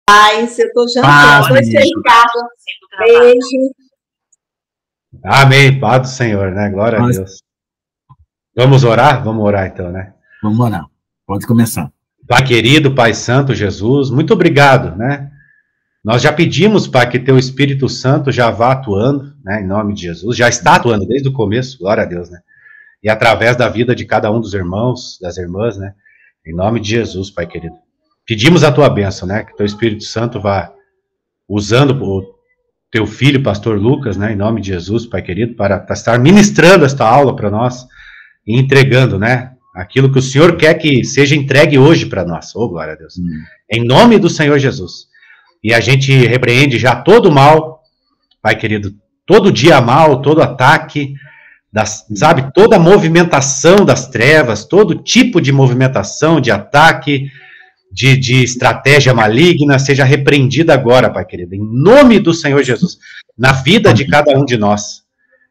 Paz, eu estou Paz, jantando. Oi, seu ministro. Ricardo. Beijo. Amém, paz do Senhor, né? Glória a Nós Deus. Vamos orar? Vamos orar então, né? vamos orar. Pode começar. Pai querido, Pai Santo, Jesus, muito obrigado, né? Nós já pedimos, Pai, que Teu Espírito Santo já vá atuando, né? Em nome de Jesus, já está atuando desde o começo, glória a Deus, né? E através da vida de cada um dos irmãos, das irmãs, né? Em nome de Jesus, Pai querido. Pedimos a Tua bênção, né? Que Teu Espírito Santo vá usando o Teu filho, Pastor Lucas, né? Em nome de Jesus, Pai querido, para estar ministrando esta aula para nós e entregando, né? Aquilo que o Senhor quer que seja entregue hoje para nós. Oh, glória a Deus. Em nome do Senhor Jesus. E a gente repreende já todo o mal, Pai querido, todo dia mal, todo ataque, sabe, toda movimentação das trevas, todo tipo de movimentação, de ataque, de estratégia maligna, seja repreendida agora, Pai querido, em nome do Senhor Jesus, na vida de cada um de nós.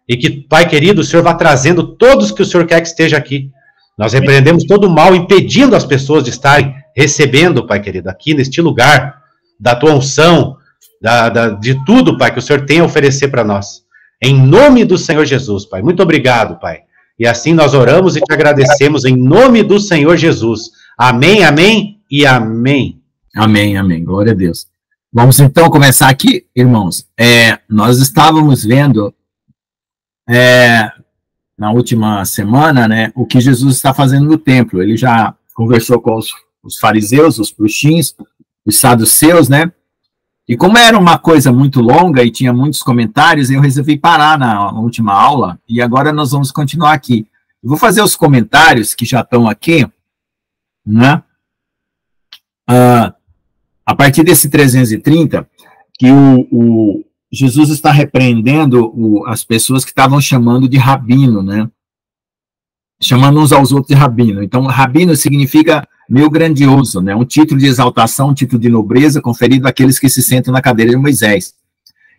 E que, Pai querido, o Senhor vá trazendo todos que o Senhor quer que esteja aqui. Nós repreendemos todo o mal, impedindo as pessoas de estarem recebendo, Pai querido, aqui neste lugar, da Tua unção, de tudo, Pai, que o Senhor tem a oferecer para nós. Em nome do Senhor Jesus, Pai. Muito obrigado, Pai. E assim nós oramos e te agradecemos em nome do Senhor Jesus. Amém, amém e amém. Amém, amém. Glória a Deus. Vamos então começar aqui, irmãos. Nós estávamos vendo na última semana, né, o que Jesus está fazendo no templo. Ele já conversou com os fariseus, os bruxinhos, os saduceus, né? E como era uma coisa muito longa e tinha muitos comentários, eu resolvi parar na última aula e agora nós vamos continuar aqui. Eu vou fazer os comentários que já estão aqui, né? A partir desse 330, que o Jesus está repreendendo as pessoas que estavam chamando de rabino, né? Chamando uns aos outros de rabino. Então, rabino significa meio grandioso, né? Um título de exaltação, um título de nobreza conferido àqueles que se sentam na cadeira de Moisés.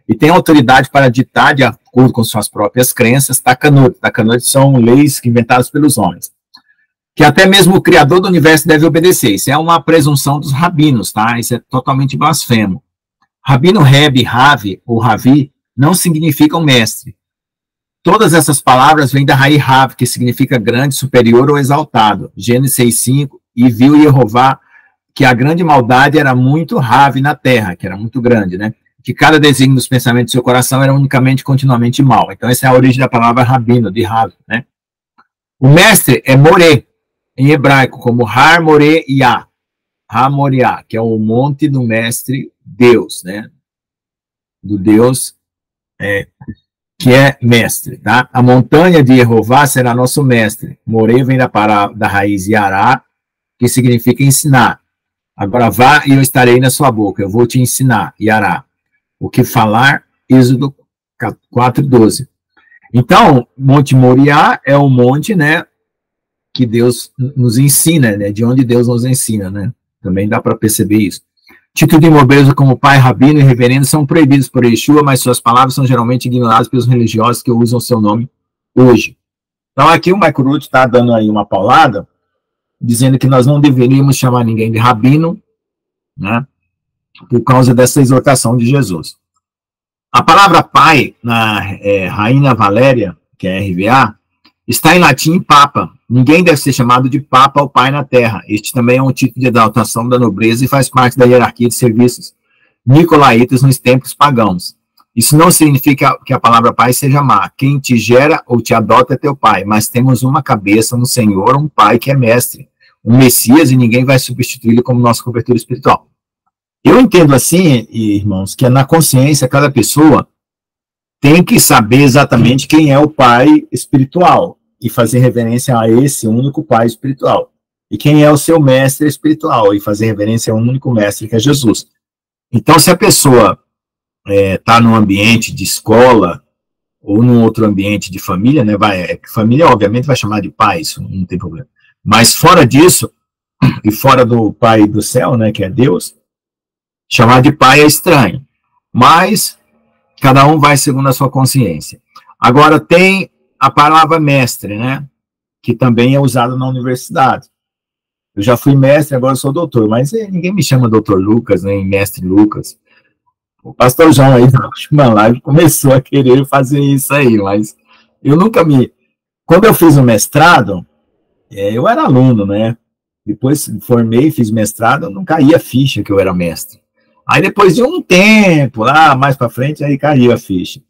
E tem autoridade para ditar, de acordo com suas próprias crenças, takanot. Takanot são leis inventadas pelos homens. Que até mesmo o Criador do universo deve obedecer. Isso é uma presunção dos rabinos, tá? Isso é totalmente blasfemo. Rabino, Reb, Ravi ou Ravi não significam mestre. Todas essas palavras vêm da raiz Rav, que significa grande, superior ou exaltado. Gênesis 6:5, e viu Jeová que a grande maldade era muito Rav na terra, que era muito grande, né? Que cada desígnio dos pensamentos do seu coração era unicamente, continuamente mal. Então, essa é a origem da palavra rabino, de Rav, né? O mestre é Moré, em hebraico, como Har Moré Yah, Ha Moriá, que é o monte do mestre Deus, né? Do Deus que é mestre, tá? A montanha de Jeová será nosso mestre. Moré vem da raiz Yará, que significa ensinar. Agora vá e eu estarei na sua boca, eu vou te ensinar, Yará. O que falar, Êxodo 4:12. Então, Monte Moriá é o monte, né, que Deus nos ensina, né, de onde Deus nos ensina, né? Também dá para perceber isso. Título de nobreza como pai, rabino e reverendo são proibidos por Yeshua, mas suas palavras são geralmente ignoradas pelos religiosos que usam seu nome hoje. Então aqui o Michael Root está dando aí uma paulada, dizendo que nós não deveríamos chamar ninguém de rabino, né, por causa dessa exortação de Jesus. A palavra pai, na Rainha Valéria, que é RVA, está em latim papa. Ninguém deve ser chamado de papa ou pai na terra. Este também é um tipo de exaltação da nobreza e faz parte da hierarquia de serviços nicolaitas nos templos pagãos. Isso não significa que a palavra pai seja má. Quem te gera ou te adota é teu pai, mas temos uma cabeça, um Senhor, um pai que é mestre, um Messias, e ninguém vai substituí-lo como nossa cobertura espiritual. Eu entendo assim, irmãos, que é na consciência cada pessoa tem que saber exatamente quem é o pai espiritual e fazer reverência a esse único pai espiritual. E quem é o seu mestre espiritual e fazer reverência ao único mestre que é Jesus. Então, se a pessoa está num ambiente de escola ou num outro ambiente de família, né, família obviamente vai chamar de pai, isso não tem problema. Mas fora disso, e fora do pai do céu, né, que é Deus, chamar de pai é estranho. Mas cada um vai segundo a sua consciência. Agora tem a palavra mestre, né, que também é usada na universidade. Eu já fui mestre, agora sou doutor, mas ninguém me chama doutor Lucas, nem mestre Lucas. O pastor João aí, na última live, começou a querer fazer isso aí, mas eu nunca me... Quando eu fiz o mestrado, eu era aluno, né? Depois formei, fiz mestrado, não caía a ficha que eu era mestre. Aí depois de um tempo, lá mais para frente, aí caía a ficha.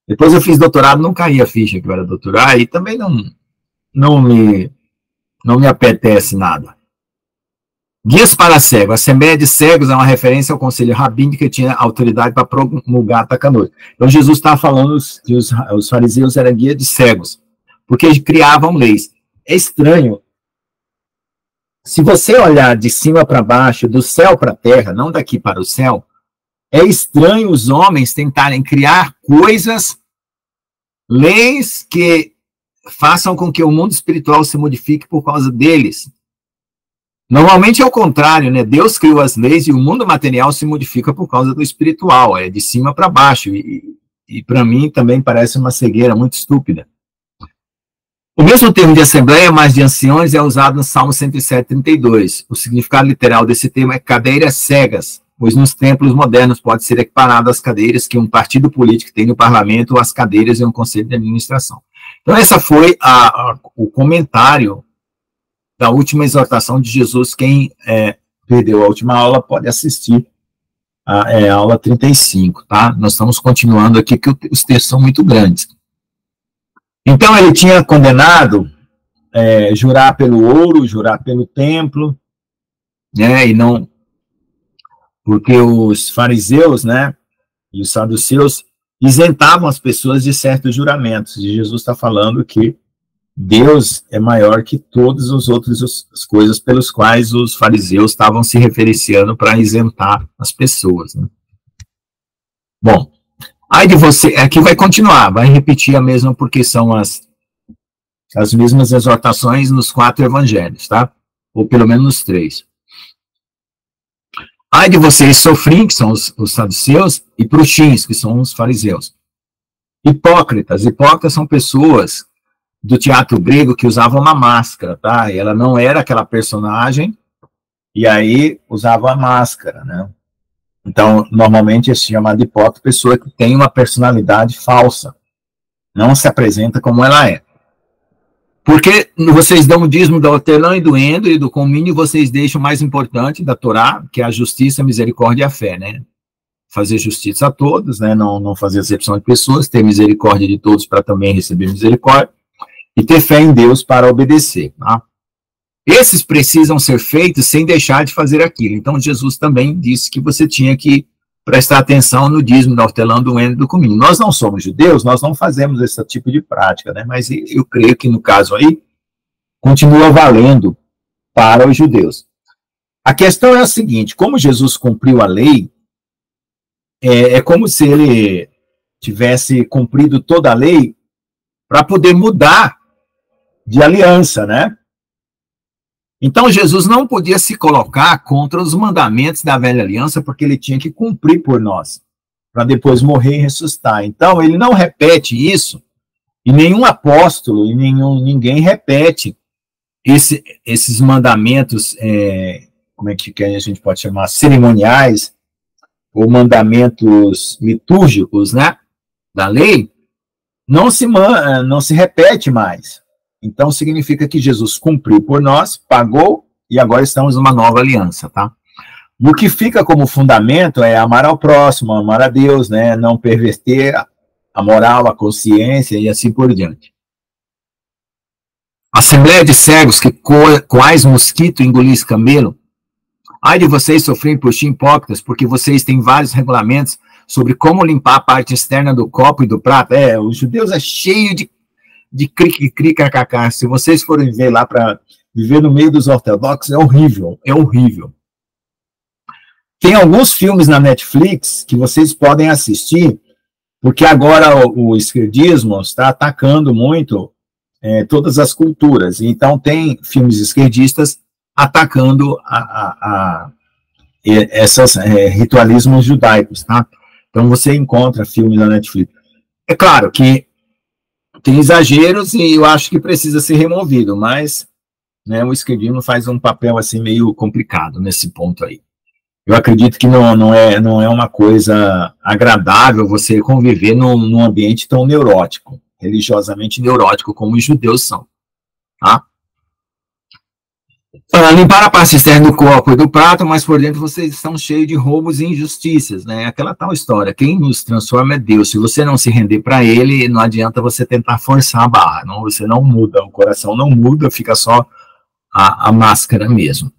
Depois eu fiz doutorado, não caía a ficha que eu era doutor. Aí também não me apetece nada. Guias para cegos. A Assembleia de Cegos é uma referência ao conselho rabínico que tinha autoridade para promulgar a tacanôs. Então Jesus estava falando que os fariseus eram guia de cegos, porque eles criavam leis. É estranho. Se você olhar de cima para baixo, do céu para a terra, não daqui para o céu, é estranho os homens tentarem criar coisas, leis que façam com que o mundo espiritual se modifique por causa deles. Normalmente é o contrário, né? Deus criou as leis e o mundo material se modifica por causa do espiritual, é de cima para baixo. E para mim também parece uma cegueira muito estúpida. O mesmo termo de assembleia, mas de anciões, é usado no Salmo 107:32. O significado literal desse termo é cadeiras cegas, pois nos templos modernos pode ser equiparado às cadeiras que um partido político tem no parlamento ou às cadeiras em um conselho de administração. Então, essa foi o comentário da última exortação de Jesus. Quem perdeu a última aula pode assistir a aula 35, tá? Nós estamos continuando aqui, porque os textos são muito grandes. Então, ele tinha condenado jurar pelo ouro, jurar pelo templo, né, e não... Porque os fariseus, né, e os saduceus isentavam as pessoas de certos juramentos. E Jesus está falando que Deus é maior que todas as outras coisas pelas quais os fariseus estavam se referenciando para isentar as pessoas, né? Bom, aí de você, aqui vai continuar, vai repetir a mesma, porque são as mesmas exortações nos 4 evangelhos, tá? Ou pelo menos nos 3. Ai de vocês, sofrim, que são os saduceus, e pruxins, que são os fariseus. Hipócritas são pessoas do teatro grego que usavam uma máscara, tá? E ela não era aquela personagem, e aí usava a máscara, né? Então, normalmente é chamado de hipócrita pessoa que tem uma personalidade falsa, não se apresenta como ela é. Porque vocês dão o dízimo do hortelã e do endro e do cominho, vocês deixam o mais importante da Torá, que é a justiça, a misericórdia e a fé, né? Fazer justiça a todos, né? Não fazer acepção de pessoas, ter misericórdia de todos para também receber misericórdia, e ter fé em Deus para obedecer, tá? Esses precisam ser feitos sem deixar de fazer aquilo. Então, Jesus também disse que você tinha que prestar atenção no dízimo do hortelã, do endro e do cominho. Nós não somos judeus, nós não fazemos esse tipo de prática, né? Mas eu creio que, no caso aí, continua valendo para os judeus. A questão é a seguinte: como Jesus cumpriu a lei, é como se ele tivesse cumprido toda a lei para poder mudar de aliança, né? Então, Jesus não podia se colocar contra os mandamentos da velha aliança, porque ele tinha que cumprir por nós, para depois morrer e ressuscitar. Então, ele não repete isso, e nenhum apóstolo, e ninguém repete esses mandamentos, como é que a gente pode chamar, cerimoniais, ou mandamentos litúrgicos, né, da lei, não se repete mais. Então, significa que Jesus cumpriu por nós, pagou, e agora estamos numa nova aliança, tá? O que fica como fundamento é amar ao próximo, amar a Deus, né? Não perverter a moral, a consciência e assim por diante. Assembleia de cegos que quais mosquito engolis camelo. Ai de vocês sofrerem por hipócritas, porque vocês têm vários regulamentos sobre como limpar a parte externa do copo e do prato. Os judeus é cheio de cri-cri-cri, kkk. Se vocês forem ver lá para viver no meio dos ortodoxos, é horrível, é horrível. Tem alguns filmes na Netflix que vocês podem assistir, porque agora o esquerdismo está atacando muito todas as culturas. Então, tem filmes esquerdistas atacando esses ritualismos judaicos, tá? Então, você encontra filmes na Netflix. É claro que tem exageros e eu acho que precisa ser removido, mas né, o esquerdismo faz um papel assim meio complicado nesse ponto aí. Eu acredito que não é uma coisa agradável você conviver num ambiente tão neurótico, religiosamente neurótico, como os judeus são. Tá? Limpar a parte externa do copo e do prato, mas por dentro vocês estão cheios de roubos e injustiças, né? Aquela tal história, quem nos transforma é Deus. Se você não se render para Ele, não adianta você tentar forçar a barra, não, você não muda, o coração não muda, fica só a máscara mesmo.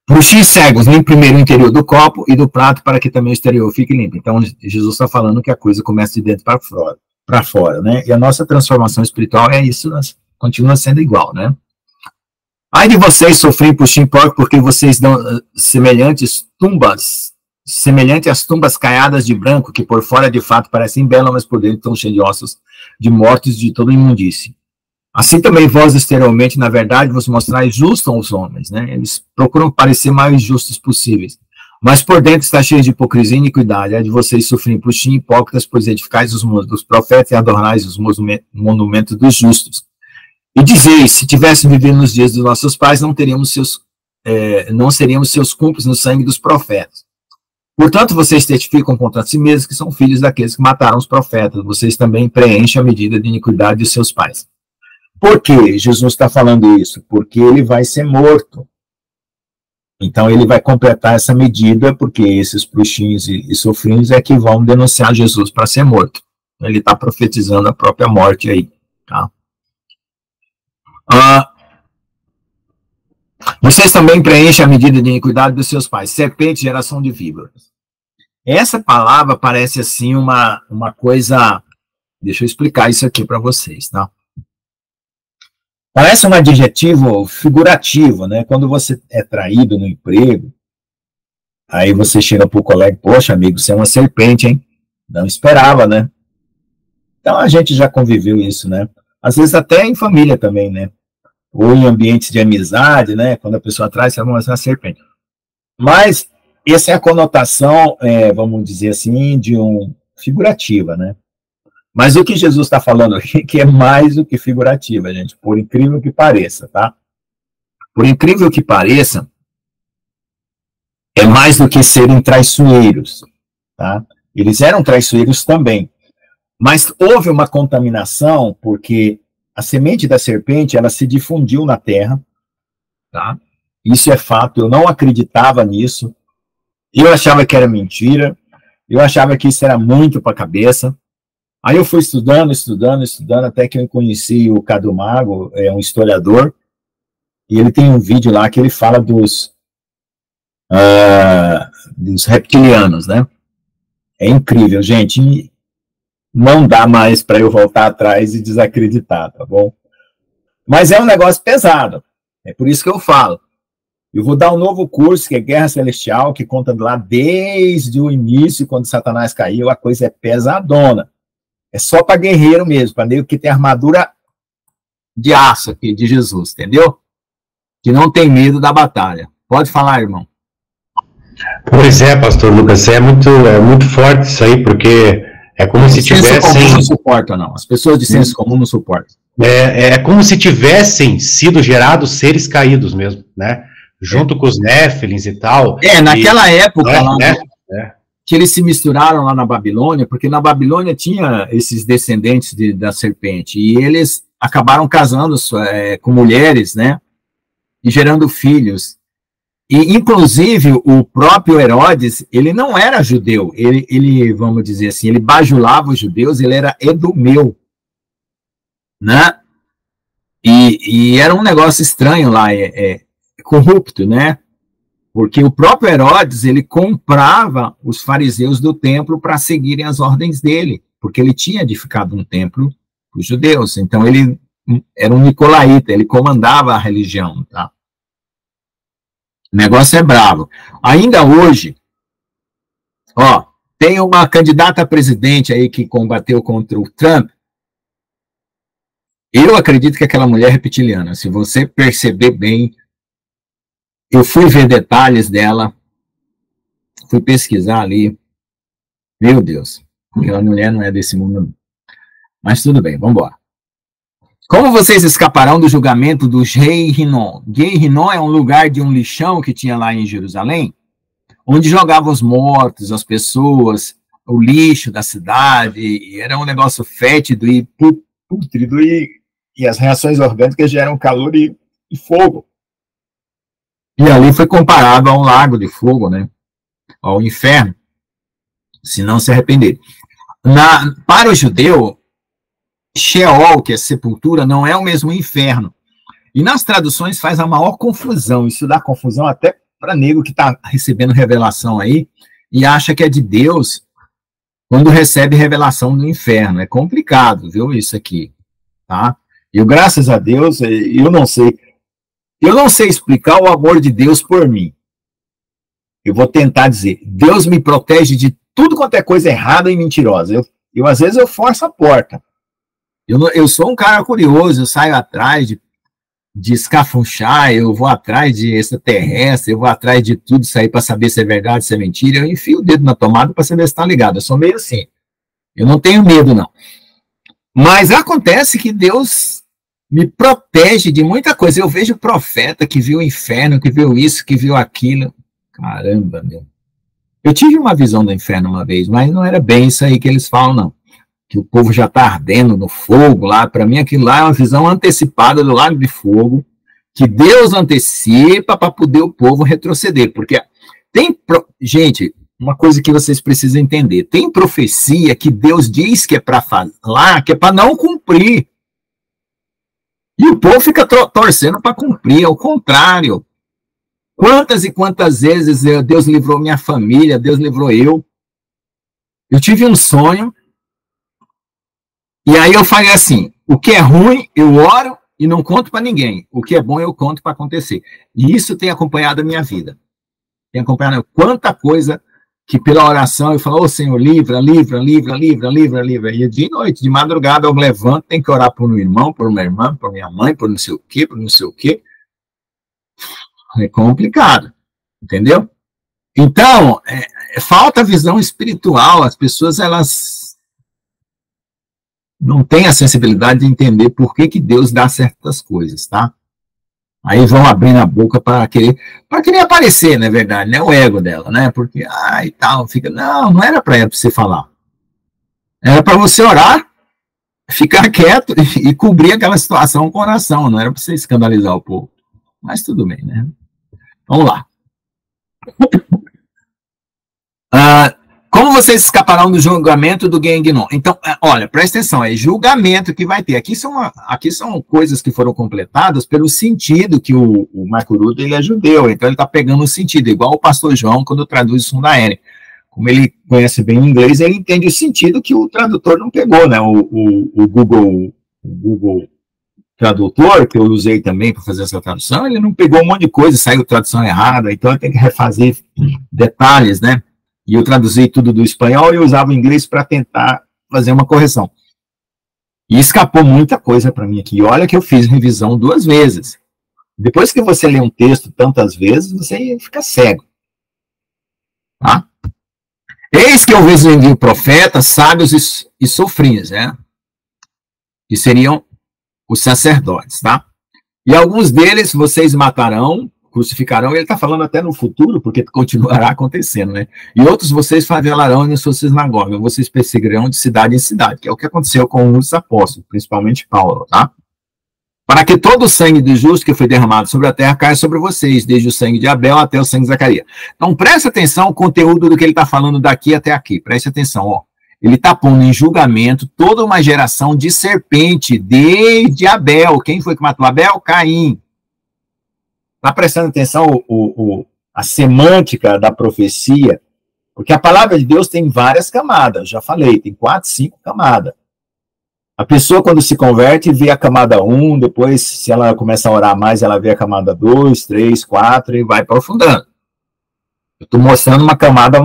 Para os X cegos, limpe primeiro o interior do copo e do prato para que também o exterior fique limpo. Então, Jesus está falando que a coisa começa de dentro para fora, né? E a nossa transformação espiritual é isso, continua sendo igual, né? Ai de vocês sofrem por chimpor, porque vocês dão semelhante às tumbas caiadas de branco, que por fora de fato parecem belas, mas por dentro estão cheias de ossos, de mortos, de toda imundície. Assim também vós, exteriormente, na verdade, vos mostrais justos aos homens, né? Eles procuram parecer mais justos possíveis. Mas por dentro está cheio de hipocrisia e iniquidade. Ai de vocês sofrem por ti, hipócritas, pois edificais os muros dos profetas e adornais os monumentos dos justos. E dizeis, se tivéssemos vivido nos dias dos nossos pais, não seríamos seus cúmplices no sangue dos profetas. Portanto, vocês testificam contra si mesmos que são filhos daqueles que mataram os profetas. Vocês também preenchem a medida de iniquidade de seus pais. Por que Jesus está falando isso? Porque ele vai ser morto. Então, ele vai completar essa medida, porque esses bruxinhos e sofrinhos é que vão denunciar Jesus para ser morto. Ele está profetizando a própria morte aí. Tá? Vocês também preenchem a medida de iniquidade dos seus pais. Serpente, geração de víboras. Essa palavra parece assim uma coisa... Deixa eu explicar isso aqui para vocês, tá? Parece um adjetivo figurativo, né? Quando você é traído no emprego, aí você chega para o colega, poxa, amigo, você é uma serpente, hein? Não esperava, né? Então a gente já conviveu isso, né? Às vezes até em família também, né? Ou em ambientes de amizade, né? Quando a pessoa traz, você é uma serpente. Mas essa é a conotação, vamos dizer assim, figurativa, né? Mas o que Jesus está falando aqui, que é mais do que figurativa, gente, por incrível que pareça, tá? Por incrível que pareça, é mais do que serem traiçoeiros, tá? Eles eram traiçoeiros também, mas houve uma contaminação, porque a semente da serpente, ela se difundiu na terra, tá? Isso é fato, eu não acreditava nisso, eu achava que era mentira, eu achava que isso era muito para a cabeça. Aí eu fui estudando, até que eu conheci o Cadu Mago, um historiador, e ele tem um vídeo lá que ele fala dos reptilianos, né? É incrível, gente, não dá mais para eu voltar atrás e desacreditar, tá bom? Mas é um negócio pesado, é por isso que eu falo. Eu vou dar um novo curso, que é Guerra Celestial, que conta lá desde o início, quando Satanás caiu, a coisa é pesadona. É só para guerreiro mesmo, para nego que tem armadura de aço aqui, de Jesus, entendeu? Que não tem medo da batalha. Pode falar, irmão. Pois é, pastor Lucas, é muito forte isso aí, porque é como se tivessem... Senso comum não suporta, não. As pessoas de senso comum não suportam. É como se tivessem sido gerados seres caídos mesmo, né? Junto com os Néfilins e tal. Naquela época... que eles se misturaram lá na Babilônia, porque na Babilônia tinha esses descendentes da serpente, e eles acabaram casando com mulheres, né, e gerando filhos. E, inclusive, o próprio Herodes, ele não era judeu, ele vamos dizer assim, ele bajulava os judeus, ele era edumeu, né, e era um negócio estranho lá, corrupto, né, porque o próprio Herodes, ele comprava os fariseus do templo para seguirem as ordens dele, porque ele tinha edificado um templo para os judeus, então ele era um nicolaíta, ele comandava a religião, tá? O negócio é bravo. Ainda hoje, tem uma candidata a presidente aí que combateu contra o Trump. Eu acredito que aquela mulher é reptiliana, se você perceber bem. Eu fui ver detalhes dela, fui pesquisar ali. Meu Deus, aquela mulher não é desse mundo. Mas tudo bem, vamos embora. Como vocês escaparão do julgamento do rei Rinom? Rei Rinom é um lugar de um lixão que tinha lá em Jerusalém, onde jogavam os mortos, as pessoas, o lixo da cidade, e era um negócio fétido e pútrido, e as reações orgânicas geram calor e fogo. E ali foi comparado a um lago de fogo, né? Ao inferno, se não se arrepender. Para o judeu, Sheol, que é sepultura, não é o mesmo inferno. E nas traduções faz a maior confusão. Isso dá confusão até para nego que está recebendo revelação aí e acha que é de Deus quando recebe revelação do inferno. É complicado, viu, isso aqui, tá? Eu, graças a Deus, eu não sei explicar o amor de Deus por mim. Eu vou tentar dizer, Deus me protege de tudo quanto é coisa errada e mentirosa. Às vezes, eu forço a porta. Eu sou um cara curioso, eu saio atrás de escafunchar, eu vou atrás de extraterrestre, eu vou atrás de tudo isso aí para saber se é verdade, se é mentira, eu enfio o dedo na tomada para saber se está ligado. Eu sou meio assim. Eu não tenho medo, não. Mas acontece que Deus me protege de muita coisa. Eu vejo profeta que viu o inferno, que viu isso, que viu aquilo. Caramba, meu. Eu tive uma visão do inferno uma vez, mas não era bem isso aí que eles falam, não. Que o povo já está ardendo no fogo lá. Para mim, aquilo lá é uma visão antecipada do lago de fogo, que Deus antecipa para poder o povo retroceder. Porque gente, uma coisa que vocês precisam entender, tem profecia que Deus diz que é para falar, que é para não cumprir. E o povo fica torcendo para cumprir, ao contrário. Quantas e quantas vezes Deus livrou minha família, Deus livrou eu. Eu tive um sonho, e aí eu falei assim, o que é ruim, eu oro e não conto para ninguém. O que é bom, eu conto para acontecer. E isso tem acompanhado a minha vida. Tem acompanhado quanta coisa que pela oração eu falo, ô Senhor, livra. E de noite, de madrugada, eu levanto, tenho que orar por um irmão, por uma irmã, por minha mãe, por não sei o quê. É complicado, entendeu? Então, falta visão espiritual. As pessoas, elas não têm a sensibilidade de entender por que Deus dá certas coisas, tá? Aí vão abrindo a boca para querer aparecer, na verdade, né? O ego dela, né? Porque, e tal, fica... Não era para você falar. Era para você orar, ficar quieto e cobrir aquela situação com oração. Não era para você escandalizar o povo. Mas tudo bem, né? Vamos lá. Como vocês escaparão do julgamento do Genginon? Então, olha, presta atenção, é julgamento que vai ter. Aqui são coisas que foram completadas pelo sentido que o Marco Rudo, ele é judeu, então ele está pegando o sentido, igual o pastor João quando traduz o Sundaere. Como ele conhece bem o inglês, ele entende o sentido que o tradutor não pegou, né? O Google Tradutor, que eu usei também para fazer essa tradução, ele não pegou um monte de coisa, saiu tradução errada, então eu tenho que refazer detalhes, né? E eu traduzi tudo do espanhol e eu usava o inglês para tentar fazer uma correção. E escapou muita coisa para mim aqui. E olha que eu fiz revisão 2 vezes. Depois que você lê um texto tantas vezes, você fica cego. Tá? Eis que eu vos envio profetas, sábios e sofrinhos, né? Que seriam os sacerdotes, tá? E alguns deles vocês matarão, crucificarão, ele está falando até no futuro, porque continuará acontecendo, né? E outros vocês favelarão nas suas sinagogas, vocês perseguirão de cidade em cidade, que é o que aconteceu com os apóstolos, principalmente Paulo, tá? Para que todo o sangue do justo que foi derramado sobre a terra caia sobre vocês, desde o sangue de Abel até o sangue de Zacarias. Então, presta atenção ao conteúdo do que ele está falando daqui até aqui, preste atenção, ó. Ele está pondo em julgamento toda uma geração de serpente, desde Abel. Quem foi que matou Abel? Caim. Está prestando atenção a semântica da profecia? Porque a palavra de Deus tem várias camadas, já falei, tem 4, 5 camadas. A pessoa, quando se converte, vê a camada 1, depois, se ela começa a orar mais, ela vê a camada 2, 3, 4 e vai aprofundando. Eu estou mostrando uma camada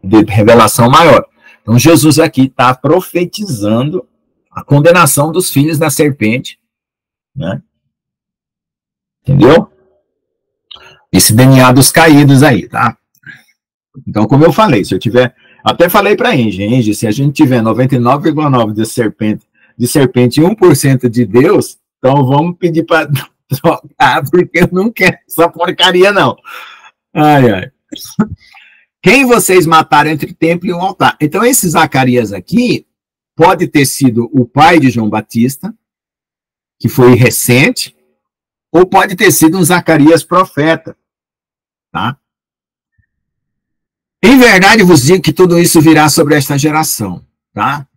de revelação maior. Então, Jesus aqui está profetizando a condenação dos filhos da serpente, né? Entendeu? Esse DNA dos caídos aí, tá? Então, como eu falei, se eu tiver... Até falei para a Inge, se a gente tiver 99,9 de serpente de serpente e 1% de Deus, então vamos pedir para trocar, porque eu não quero essa porcaria, não. Ai, ai. Quem vocês mataram entre o templo e o altar? Então, esse Zacarias aqui pode ter sido o pai de João Batista, que foi recente, ou pode ter sido um Zacarias profeta, tá? Em verdade vos digo que tudo isso virá sobre esta geração, tá?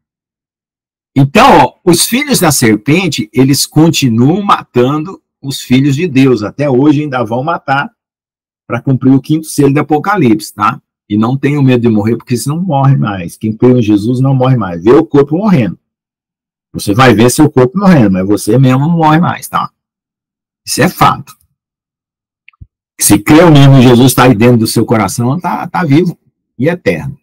Então, ó, os filhos da serpente, eles continuam matando os filhos de Deus, até hoje ainda vão matar para cumprir o 5º selo do Apocalipse, tá? E não tenham medo de morrer, porque senão não morre mais. Quem crê em Jesus não morre mais. Vê o corpo morrendo. Você vai ver seu corpo morrendo, mas você mesmo não morre mais, tá? Isso é fato. Se crê mesmo em Jesus, está aí dentro do seu coração, tá vivo e eterno.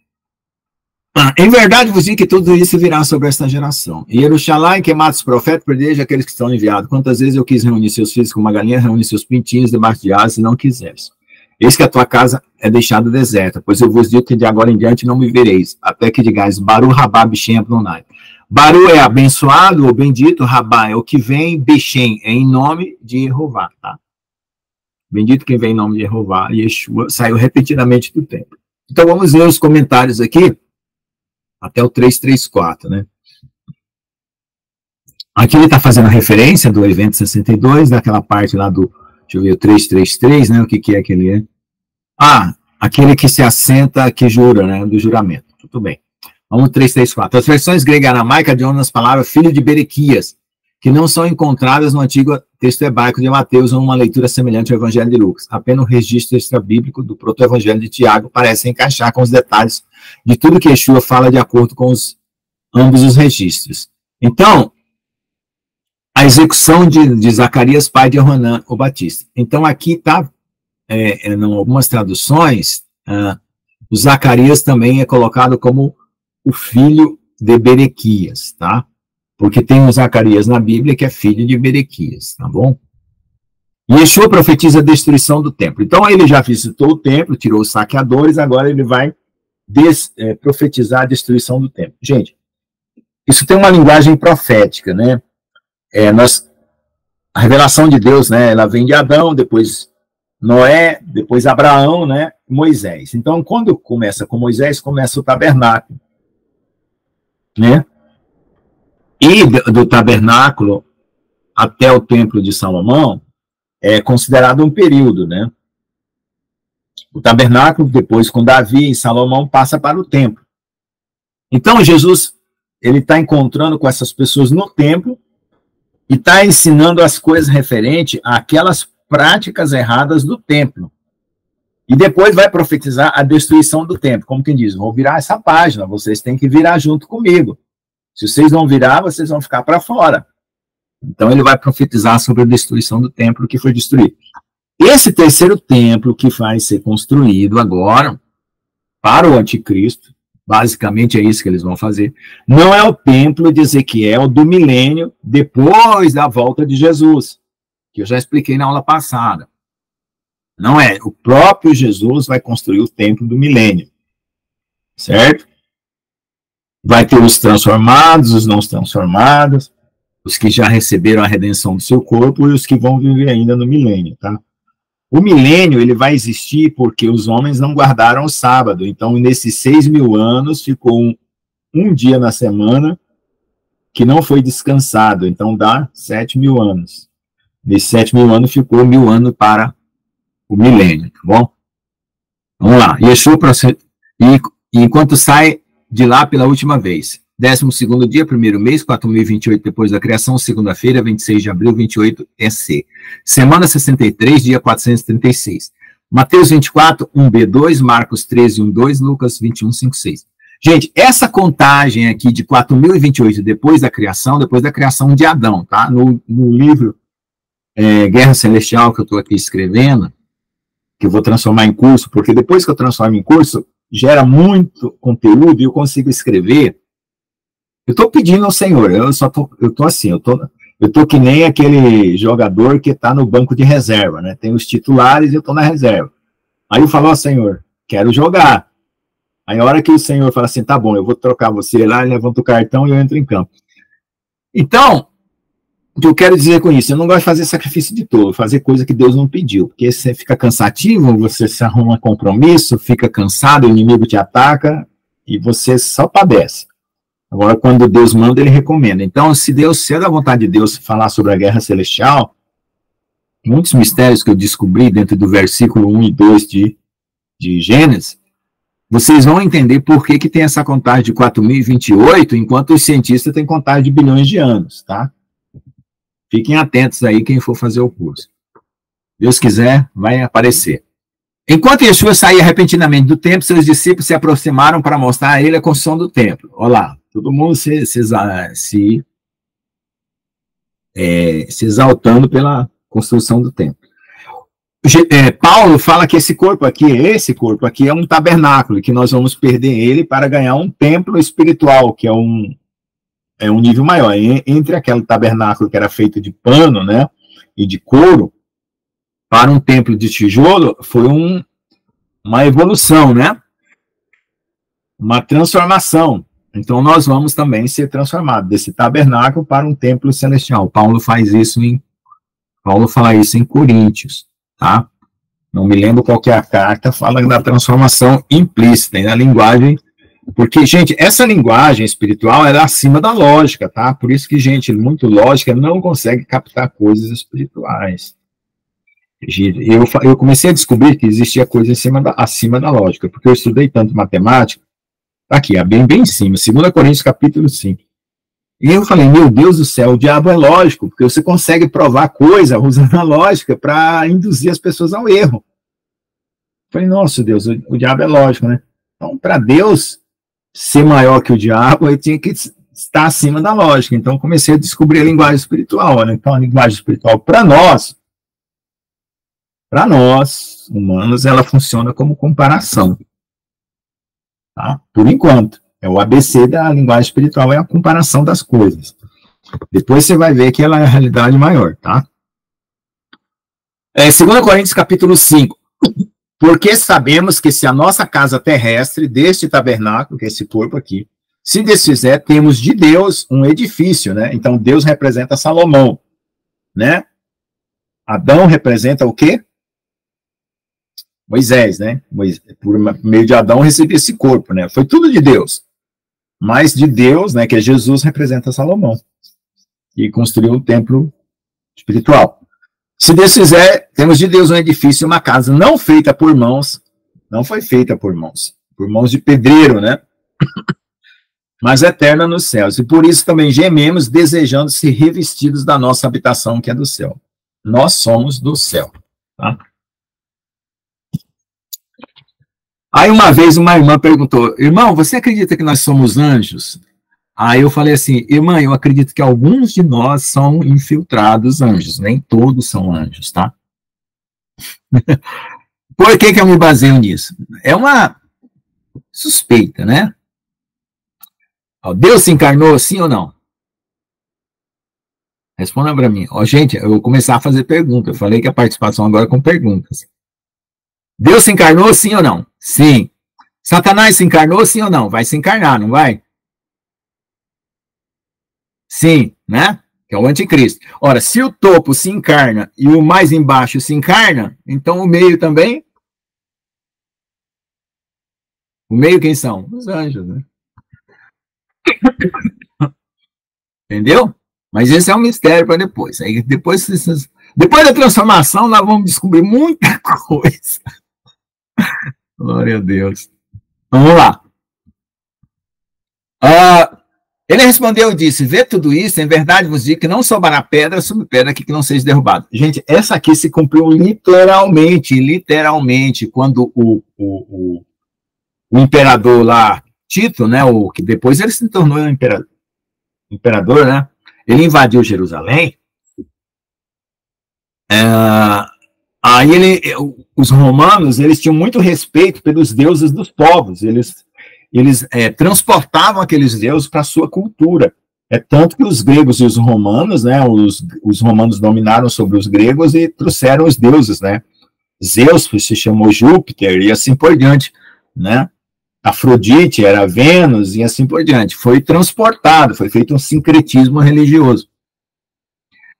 Em verdade vos digo que tudo isso virá sobre esta geração. E Jerusalém, que mata os profetas, proteja aqueles que estão enviados. Quantas vezes eu quis reunir seus filhos como uma galinha, reúne seus pintinhos debaixo de asas, e não quiseres. Eis que a tua casa é deixada deserta, pois eu vos digo que de agora em diante não me vereis, até que digais, Baru, Rabá, Bichem, Adonai. Baru é abençoado ou bendito, Rabá é o que vem, Bichem é em nome de Jeová, tá? Bendito quem vem em nome de Jeová, Yeshua saiu repetidamente do templo. Então vamos ler os comentários aqui, até o 334, né? Aqui ele está fazendo a referência do evento 62, daquela parte lá do, deixa eu ver, o 333, né? O que é aquele? É? Ah, aquele que se assenta, que jura, né? Do juramento. Tudo bem. Vamos 334. As versões grega e aramaica adionam as palavras filho de Berequias, que não são encontradas no antigo texto hebraico de Mateus ou uma leitura semelhante ao Evangelho de Lucas. Apenas o registro extra-bíblico do proto-evangelho de Tiago parece encaixar com os detalhes de tudo que Yeshua fala de acordo com ambos os registros. Então, a execução de Zacarias, pai de Yohanan, o Batista. Então, aqui está, em algumas traduções, o Zacarias também é colocado como o filho de Berequias, tá? Porque tem um Zacarias na Bíblia que é filho de Berequias, tá bom? E Yeshua profetiza a destruição do templo. Então, ele já visitou o templo, tirou os saqueadores, agora ele vai profetizar a destruição do templo. Gente, isso tem uma linguagem profética, né? A revelação de Deus, né? Ela vem de Adão, depois Noé, depois Abraão, né? Moisés. Então, quando começa com Moisés, começa o tabernáculo, né? E do tabernáculo até o templo de Salomão é considerado um período, né? O tabernáculo, depois com Davi e Salomão, passa para o templo. Então, Jesus, ele está encontrando com essas pessoas no templo e está ensinando as coisas referentes àquelas práticas erradas do templo. E depois vai profetizar a destruição do templo. Como quem diz, vou virar essa página, vocês têm que virar junto comigo. Se vocês não virar, vocês vão ficar para fora. Então ele vai profetizar sobre a destruição do templo que foi destruído. Esse terceiro templo que vai ser construído agora para o anticristo, basicamente é isso que eles vão fazer, não é o templo de Ezequiel do milênio depois da volta de Jesus, que eu já expliquei na aula passada. Não é, o próprio Jesus vai construir o templo do milênio, certo? Vai ter os transformados, os não transformados, os que já receberam a redenção do seu corpo e os que vão viver ainda no milênio, tá? O milênio, ele vai existir porque os homens não guardaram o sábado. Então, nesses 6.000 anos, ficou um dia na semana que não foi descansado. Então, dá 7.000 anos. Nesses 7.000 anos, ficou 1.000 anos para o milênio, tá bom? Vamos lá. Yeshua procede, e enquanto sai de lá pela última vez. 12º dia, primeiro mês, 4.028 depois da criação, segunda-feira, 26 de abril, 28 EC. Semana 63, dia 436. Mateus 24, 1b2, Marcos 13, 1-2, Lucas 21, 5-6. Gente, essa contagem aqui de 4.028 depois da criação de Adão, tá? No livro Guerra Celestial que eu estou aqui escrevendo, que eu vou transformar em curso, porque depois que eu transformo em curso, gera muito conteúdo e eu consigo escrever. Eu estou pedindo ao Senhor, eu tô que nem aquele jogador que está no banco de reserva, né? Tem os titulares e eu estou na reserva. Aí eu falo, ó, Senhor, quero jogar. Aí a hora que o Senhor fala assim, tá bom, eu vou trocar você lá, levanta o cartão e eu entro em campo. Então, o que eu quero dizer com isso? Eu não gosto de fazer sacrifício de tolo, fazer coisa que Deus não pediu, porque você fica cansativo, você se arruma compromisso, fica cansado, o inimigo te ataca e você só padece. Agora, quando Deus manda, ele recomenda. Então, se é da vontade de Deus falar sobre a guerra celestial, muitos mistérios que eu descobri dentro do versículo 1 e 2 de Gênesis, vocês vão entender por que tem essa contagem de 4.028, enquanto os cientistas têm contagem de bilhões de anos, tá? Fiquem atentos aí quem for fazer o curso. Deus quiser, vai aparecer. Enquanto Yeshua saía repentinamente do templo, seus discípulos se aproximaram para mostrar a ele a construção do templo. Olha lá, todo mundo se exaltando pela construção do templo. Paulo fala que esse corpo aqui é um tabernáculo, que nós vamos perder ele para ganhar um templo espiritual, que é um nível maior. Entre aquele tabernáculo que era feito de pano, né, e de couro, para um templo de tijolo, foi uma evolução, né? Uma transformação. Então, nós vamos também ser transformados desse tabernáculo para um templo celestial. Paulo fala isso em Coríntios, tá? Não me lembro qual que é a carta, fala da transformação implícita, na linguagem, porque, gente, essa linguagem espiritual é acima da lógica, tá? Por isso que gente muito lógica não consegue captar coisas espirituais. Eu comecei a descobrir que existia coisa acima da lógica, porque eu estudei tanto matemática, tá aqui, bem em cima, 2 Coríntios capítulo 5. E eu falei, meu Deus do céu, o diabo é lógico, porque você consegue provar coisa usando a lógica para induzir as pessoas ao erro. Eu falei, nossa Deus, o diabo é lógico, né? Então, para Deus ser maior que o diabo, ele tinha que estar acima da lógica. Então, comecei a descobrir a linguagem espiritual, né? Então, a linguagem espiritual, para nós, humanos, ela funciona como comparação. Tá? Por enquanto. É o ABC da linguagem espiritual, é a comparação das coisas. Depois você vai ver que ela é a realidade maior, tá? 2 Coríntios capítulo 5. Porque sabemos que se a nossa casa terrestre, deste tabernáculo, que é esse corpo aqui, se desfizer, temos de Deus um edifício, né? Então Deus representa Salomão, né? Adão representa o quê? Moisés, né? Por meio de Adão recebeu esse corpo, né? Foi tudo de Deus. Mas de Deus, né, que é Jesus, representa Salomão. E construiu o templo espiritual. Se Deus fizer, temos de Deus um edifício, uma casa não feita por mãos, não foi feita por mãos de pedreiro, né? Mas eterna nos céus. E por isso também gememos, desejando ser revestidos da nossa habitação, que é do céu. Nós somos do céu, tá? Aí uma vez uma irmã perguntou, irmão, você acredita que nós somos anjos? Aí eu falei assim, irmã, eu acredito que alguns de nós são infiltrados anjos, nem todos são anjos, tá? Por que eu me baseio nisso? É uma suspeita, né? Deus se encarnou, sim ou não? Responda para mim. Gente, eu vou começar a fazer perguntas. Eu falei que a participação agora é com perguntas. Deus se encarnou, sim ou não? Sim. Satanás se encarnou, sim ou não? Vai se encarnar, não vai? Sim, né? Que é o anticristo. Ora, se o topo se encarna e o mais embaixo se encarna, então o meio também? O meio quem são? Os anjos, né? Entendeu? Mas esse é um mistério para depois. Aí depois da transformação, nós vamos descobrir muita coisa. Glória a Deus. Vamos lá. Ele respondeu e disse, vê tudo isso, em verdade vos digo que não sobrará pedra sobre pedra aqui que não seja derrubada. Gente, essa aqui se cumpriu literalmente, quando o imperador lá, Tito, né, que depois ele se tornou imperador, né, ele invadiu Jerusalém, aí os romanos, eles tinham muito respeito pelos deuses dos povos, eles transportavam aqueles deuses para a sua cultura. É tanto que os gregos e os romanos, né, os romanos dominaram sobre os gregos e trouxeram os deuses, né? Zeus se chamou Júpiter e assim por diante, né? Afrodite era Vênus e assim por diante. Foi transportado, foi feito um sincretismo religioso.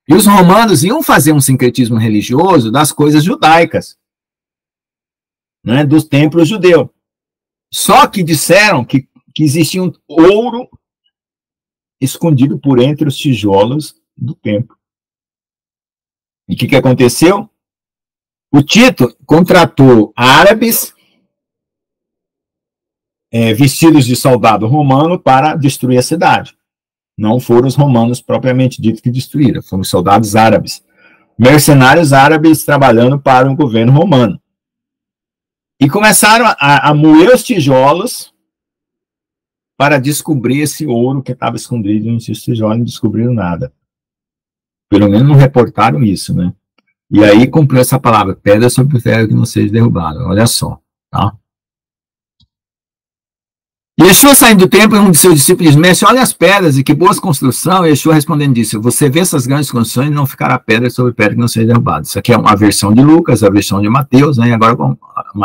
E os romanos iam fazer um sincretismo religioso das coisas judaicas, né, dos templos judeus. Só que disseram que existia um ouro escondido por entre os tijolos do templo. E o que aconteceu? O Tito contratou árabes vestidos de soldado romano para destruir a cidade. Não foram os romanos propriamente dito que destruíram, foram os soldados árabes. Mercenários árabes trabalhando para o governo romano. E começaram a moer os tijolos para descobrir esse ouro que estava escondido nos tijolos, não descobriram nada. Pelo menos não reportaram isso, né? E aí cumpriu essa palavra, pedra sobre pedra que não seja derrubada. Olha só, tá? Yeshua saindo do templo, um de seus discípulos diz, mestre, olha as pedras e que boas construções. E Yeshua respondendo disse, você vê essas grandes construções e não ficará pedra sobre pedra que não seja derrubada. Isso aqui é uma versão de Lucas, a versão de Mateus, né, agora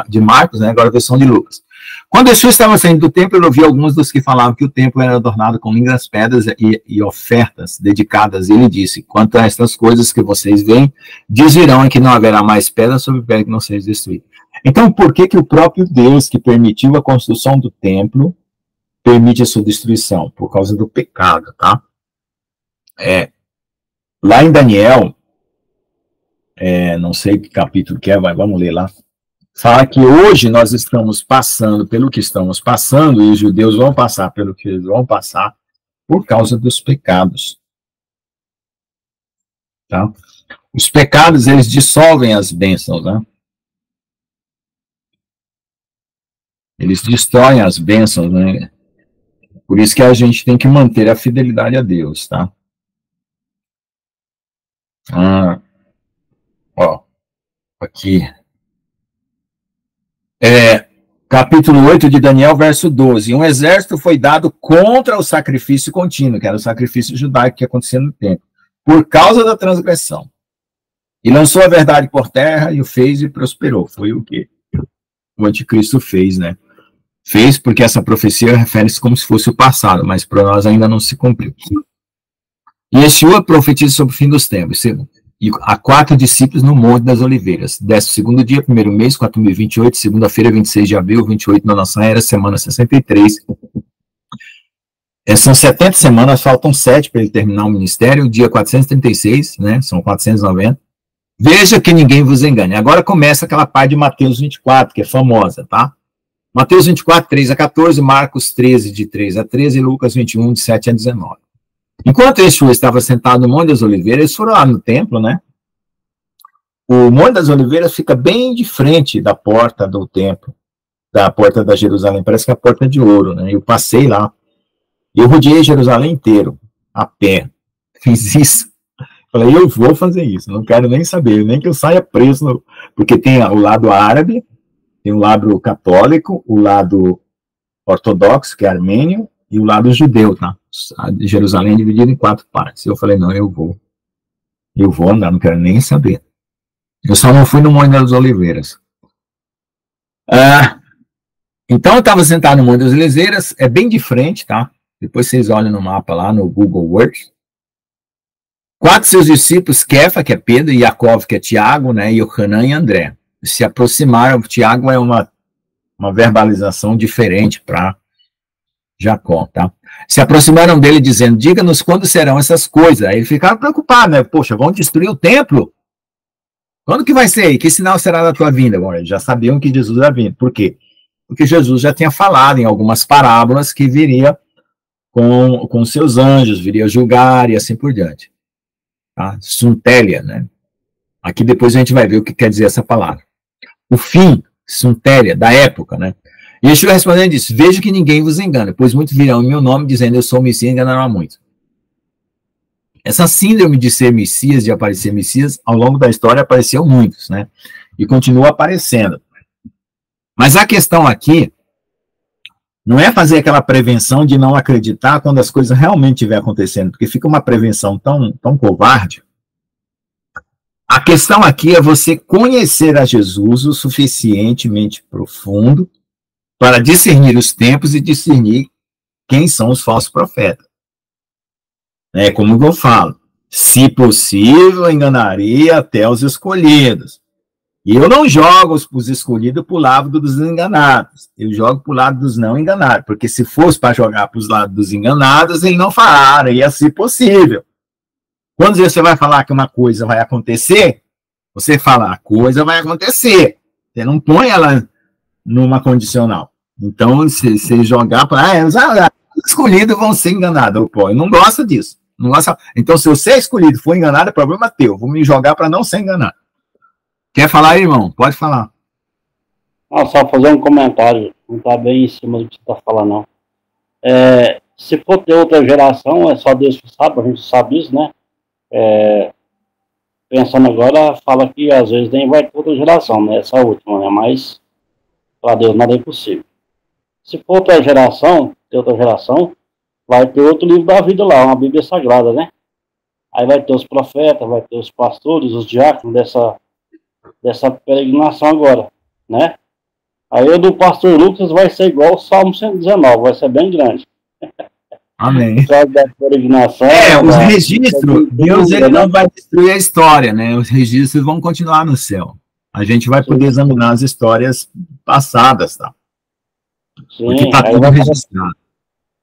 de Marcos, né, agora a versão de Lucas. Quando Yeshua estava saindo do templo, ele ouvia alguns dos que falavam que o templo era adornado com lindas pedras e ofertas dedicadas. E ele disse, quanto a estas coisas que vocês veem, dizerão que não haverá mais pedra sobre pedra que não seja destruída. Então, por que o próprio Deus que permitiu a construção do templo permite a sua destruição? Por causa do pecado, tá? Lá em Daniel, não sei que capítulo que é, vamos ler lá, fala que hoje nós estamos passando pelo que estamos passando, e os judeus vão passar pelo que eles vão passar, por causa dos pecados. Tá? Os pecados, eles dissolvem as bênçãos, né? Eles destroem as bênçãos, né? Por isso que a gente tem que manter a fidelidade a Deus, tá? Aqui. Capítulo 8 de Daniel, verso 12. Um exército foi dado contra o sacrifício contínuo, que era o sacrifício judaico que acontecia no templo, por causa da transgressão. E lançou a verdade por terra e o fez e prosperou. Foi o que o anticristo fez, né? Fez porque essa profecia refere-se como se fosse o passado, mas para nós ainda não se cumpriu. E Yeshua profetiza sobre o fim dos tempos. E há 4 discípulos no Monte das Oliveiras. 12º dia, 1º mês, 4028, segunda-feira, 26 de abril, 28 na nossa era, semana 63. São 70 semanas, faltam 7 para ele terminar o ministério, dia 436, né? São 490. Veja que ninguém vos engane. Agora começa aquela parte de Mateus 24, que é famosa, tá? Mateus 24, 3 a 14, Marcos 13, de 3 a 13, e Lucas 21, de 7 a 19. Enquanto Yeshua estava sentado no Monte das Oliveiras, eles foram lá no templo, né? O Monte das Oliveiras fica bem de frente da porta do templo, da porta da Jerusalém, parece que é a porta de ouro, né? Eu passei lá, eu rodeei Jerusalém inteiro, a pé, fiz isso. Falei, eu vou fazer isso, não quero nem saber, nem que eu saia preso, porque tem o lado árabe, tem o lado católico, o lado ortodoxo, que é armênio, e o lado judeu, tá? Jerusalém é dividido em 4 partes. Eu falei, não, eu vou andar, não quero nem saber. Eu só não fui no Monte das Oliveiras. Então eu estava sentado no Monte das Oliveiras, é bem de frente, tá? Depois vocês olham no mapa lá, no Google Earth. 4 seus discípulos, Kefa, que é Pedro, e Jacó, que é Tiago, né? E Yohanan e André. Se aproximaram, Tiago é uma verbalização diferente para Jacó, tá? Se aproximaram dele dizendo, diga-nos quando serão essas coisas. Aí eles ficaram preocupados, né? Poxa, vão destruir o templo? Quando que vai ser aí? Que sinal será da tua vinda? Bom, eles já sabiam que Jesus ia vir. Por quê? Porque Jesus já tinha falado em algumas parábolas que viria com seus anjos, viria julgar e assim por diante. Tá? Suntélia, né? Aqui depois a gente vai ver o que quer dizer essa palavra. O fim, suntélia, da época, né? E Yeshua respondendo disse, vejo que ninguém vos engana, pois muitos virão em meu nome dizendo eu sou o Messias e enganarão a muitos. Essa síndrome de ser Messias, de aparecer Messias, ao longo da história apareceu muitos, né? E continua aparecendo. Mas a questão aqui não é fazer aquela prevenção de não acreditar quando as coisas realmente estiver acontecendo, porque fica uma prevenção tão covarde. A questão aqui é você conhecer a Jesus o suficientemente profundo para discernir os tempos e discernir quem são os falsos profetas. É como eu falo, se possível, enganaria até os escolhidos. E eu não jogo os escolhidos para o lado dos enganados, eu jogo para o lado dos não enganados, porque se fosse para jogar para os lados dos enganados, ele não falaria, se possível. Quando você vai falar que uma coisa vai acontecer, você fala, a coisa vai acontecer. Você não põe ela numa condicional. Então, se jogar para... os escolhidos vão ser enganados. Pô, eu não gosto disso. Não gosto. Então, se você é escolhido for enganado, é problema teu. Vou me jogar para não ser enganado. Quer falar aí, irmão? Pode falar. Não, só fazer um comentário. Não está bem em cima do que você está falando, não. Se for ter outra geração, é só Deus que sabe, a gente sabe isso, né? Pensando agora, fala que às vezes nem vai ter outra geração, né? Essa última, né? Mas para Deus nada é impossível. Se for outra geração, vai ter outro livro da vida lá, uma Bíblia Sagrada, né? Aí vai ter os profetas, vai ter os pastores, os diáconos dessa peregrinação agora, né? Aí o do pastor Lucas vai ser igual o Salmo 119, vai ser bem grande. Amém. Da peregrinação, os registros, Deus ele não vai destruir a história, né? Os registros vão continuar no céu. A gente vai poder examinar as histórias passadas, tá? Sim, porque está tudo registrado.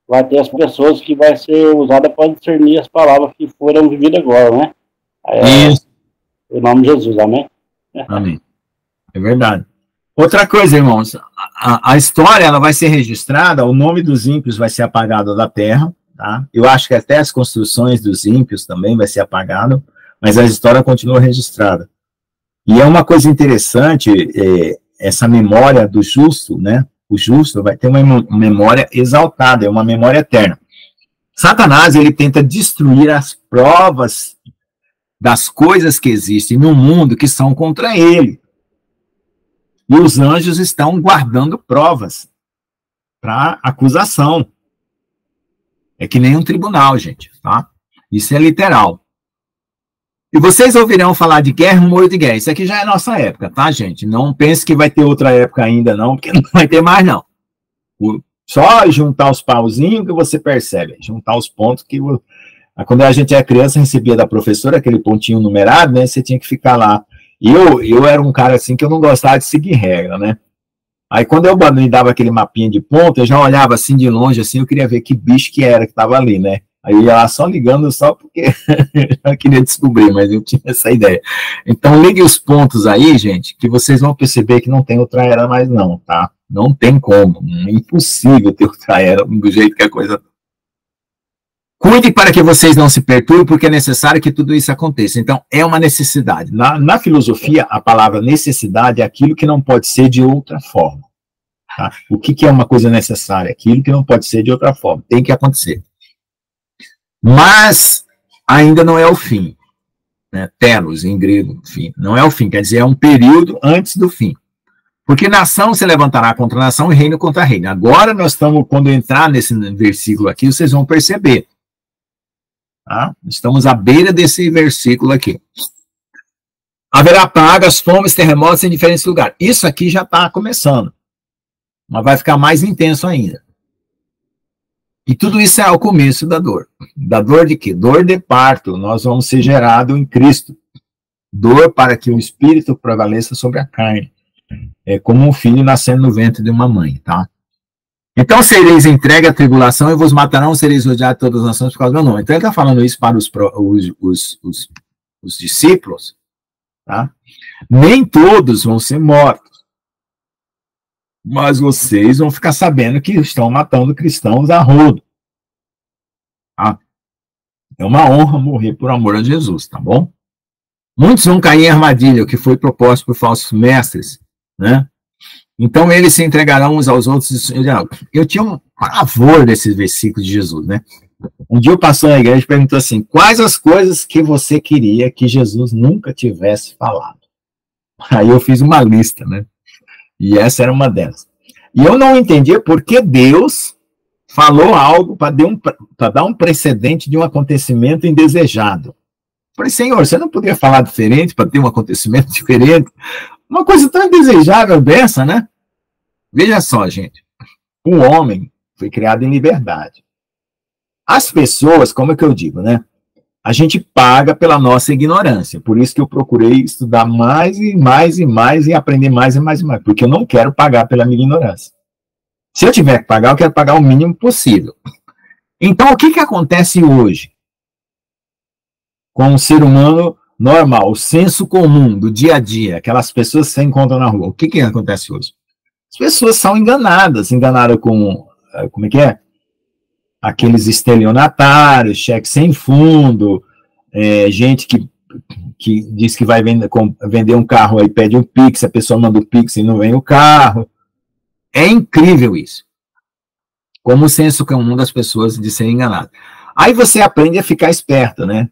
Vai ter as pessoas que vai ser usada para discernir as palavras que foram vividas agora, né? Isso. Em nome de Jesus, amém? Amém. É verdade. Outra coisa, irmãos, a história ela vai ser registrada, o nome dos ímpios vai ser apagado da terra, tá? Eu acho que até as construções dos ímpios também vai ser apagado, mas a história continua registrada. E é uma coisa interessante, essa memória do justo, né? O justo vai ter uma memória exaltada, é uma memória eterna. Satanás, ele tenta destruir as provas das coisas que existem no mundo que são contra ele. E os anjos estão guardando provas para acusação. É que nem um tribunal, gente, tá? Isso é literal. E vocês ouvirão falar de guerra, rumor de guerra. Isso aqui já é nossa época, tá, gente? Não pense que vai ter outra época ainda, não, porque não vai ter mais, não. Só juntar os pauzinhos que você percebe. Juntar os pontos que... Quando a gente era criança, recebia da professora aquele pontinho numerado, né? Você tinha que ficar lá. Eu era um cara assim que eu não gostava de seguir regra, né? Aí quando eu me dava aquele mapinha de ponto, eu já olhava assim de longe, assim, eu queria ver que bicho que era que estava ali, né? Aí eu ia lá só ligando, só porque eu queria descobrir, mas eu tinha essa ideia. Então ligue os pontos aí, gente, que vocês vão perceber que não tem outra era mais não, tá? Não tem como, é impossível ter outra era do jeito que a coisa... Cuide para que vocês não se perturbem, porque é necessário que tudo isso aconteça. Então, é uma necessidade. Na filosofia, a palavra necessidade é aquilo que não pode ser de outra forma. Tá? O que é uma coisa necessária? Aquilo que não pode ser de outra forma. Tem que acontecer. Mas, ainda não é o fim. Né? Telos, em grego, fim. Não é o fim, quer dizer, é um período antes do fim. Porque nação se levantará contra nação e reino contra reino. Agora nós estamos, quando entrar nesse versículo aqui, vocês vão perceber. Tá? Estamos à beira desse versículo aqui. Haverá pragas, fomes, terremotos em diferentes lugares. Isso aqui já está começando. Mas vai ficar mais intenso ainda. E tudo isso é o começo da dor. Da dor de quê? Dor de parto. Nós vamos ser gerados em Cristo. Dor para que o espírito prevaleça sobre a carne. É como um filho nascendo no ventre de uma mãe, tá? Então sereis entregue à tribulação e vos matarão, sereis odiados de todas as nações por causa do meu nome. Então ele está falando isso para os discípulos, tá? Nem todos vão ser mortos, mas vocês vão ficar sabendo que estão matando cristãos a rodo. Tá? É uma honra morrer por amor a Jesus, tá bom? Muitos vão cair em armadilha, o que foi proposto por falsos mestres, né? Então eles se entregarão uns aos outros. Eu tinha um pavor desses versículos de Jesus, né? Um dia o pastor na igreja perguntou assim: quais as coisas que você queria que Jesus nunca tivesse falado? Aí eu fiz uma lista, né? E essa era uma delas. E eu não entendia por que Deus falou algo para dar um precedente de um acontecimento indesejado. Falei, Senhor, você não poderia falar diferente para ter um acontecimento diferente? Uma coisa tão indesejável dessa, né? Veja só, gente. O homem foi criado em liberdade. As pessoas, como é que eu digo, né? A gente paga pela nossa ignorância. Por isso que eu procurei estudar mais e mais e mais e aprender mais e mais e mais. Porque eu não quero pagar pela minha ignorância. Se eu tiver que pagar, eu quero pagar o mínimo possível. Então, o que acontece hoje com o ser humano normal, o senso comum do dia a dia, aquelas pessoas que você encontra na rua? O que acontece hoje? As pessoas são enganadas com, como é que é? Aqueles estelionatários, cheque sem fundo, gente que diz que vai vender um carro, aí pede um Pix, a pessoa manda o Pix e não vem o carro. É incrível isso. Como o senso comum das pessoas de ser enganado. Aí você aprende a ficar esperto, né?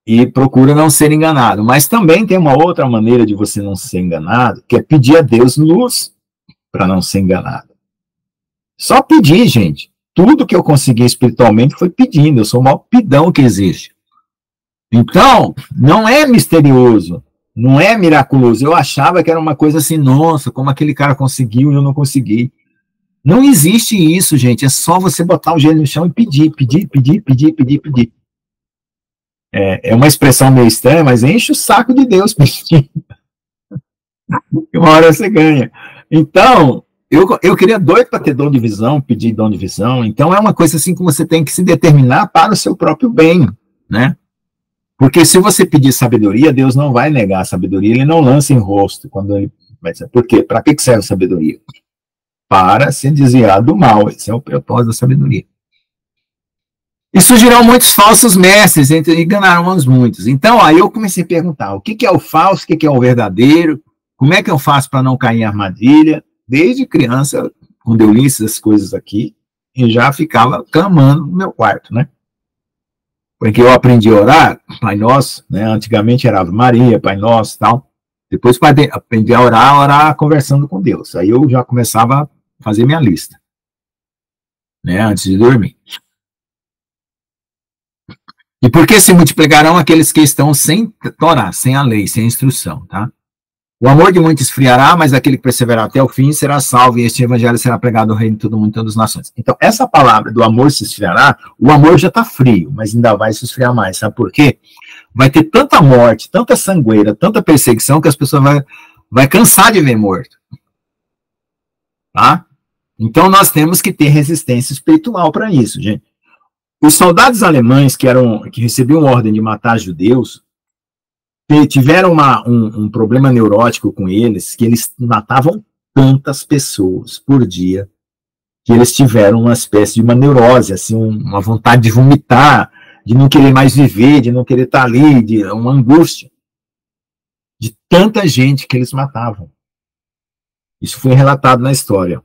E procura não ser enganado. Mas também tem uma outra maneira de você não ser enganado, que é pedir a Deus luz para não ser enganado. Só pedir, gente. Tudo que eu consegui espiritualmente foi pedindo. Eu sou o maior pidão que existe. Então, não é misterioso. Não é miraculoso. Eu achava que era uma coisa assim, nossa, como aquele cara conseguiu e eu não consegui. Não existe isso, gente. É só você botar o joelho no chão e pedir, pedir, pedir, pedir, pedir, pedir. É uma expressão meio estranha, mas enche o saco de Deus pedindo. Uma hora você ganha. Então, eu queria doido para ter dom de visão, pedir dom de visão. Então, é uma coisa assim que você tem que se determinar para o seu próprio bem, né? Porque se você pedir sabedoria, Deus não vai negar a sabedoria, ele não lança em rosto. Quando ele vai dizer, por quê? Para que serve a sabedoria? Para se desviar do mal. Esse é o propósito da sabedoria. E surgirão muitos falsos mestres, enganarão muitos. Então, aí eu comecei a perguntar, o que é o falso, o que é o verdadeiro, como é que eu faço para não cair em armadilha? Desde criança, quando eu li essas coisas aqui, eu já ficava clamando no meu quarto, né? Porque eu aprendi a orar, Pai Nosso, né? Antigamente era Ave Maria, Pai Nosso e tal. Depois aprendi a orar conversando com Deus. Aí eu já começava a fazer minha lista, né? Antes de dormir. E por que se multiplicarão aqueles que estão sem Torá, sem a lei, sem a instrução, tá? O amor de muitos esfriará, mas aquele que perseverar até o fim será salvo, e este evangelho será pregado no reino de todo mundo e todas as nações. Então, essa palavra do amor se esfriará, o amor já está frio, mas ainda vai se esfriar mais. Sabe por quê? Vai ter tanta morte, tanta sangueira, tanta perseguição, que as pessoas vai cansar de ver morto. Tá? Então, nós temos que ter resistência espiritual para isso, gente. Os soldados alemães que recebiam ordem de matar judeus, tiveram um problema neurótico com eles, que eles matavam tantas pessoas por dia, que eles tiveram uma espécie de uma neurose, assim, uma vontade de vomitar, de não querer mais viver, de não querer estar ali, de uma angústia, de tanta gente que eles matavam. Isso foi relatado na história.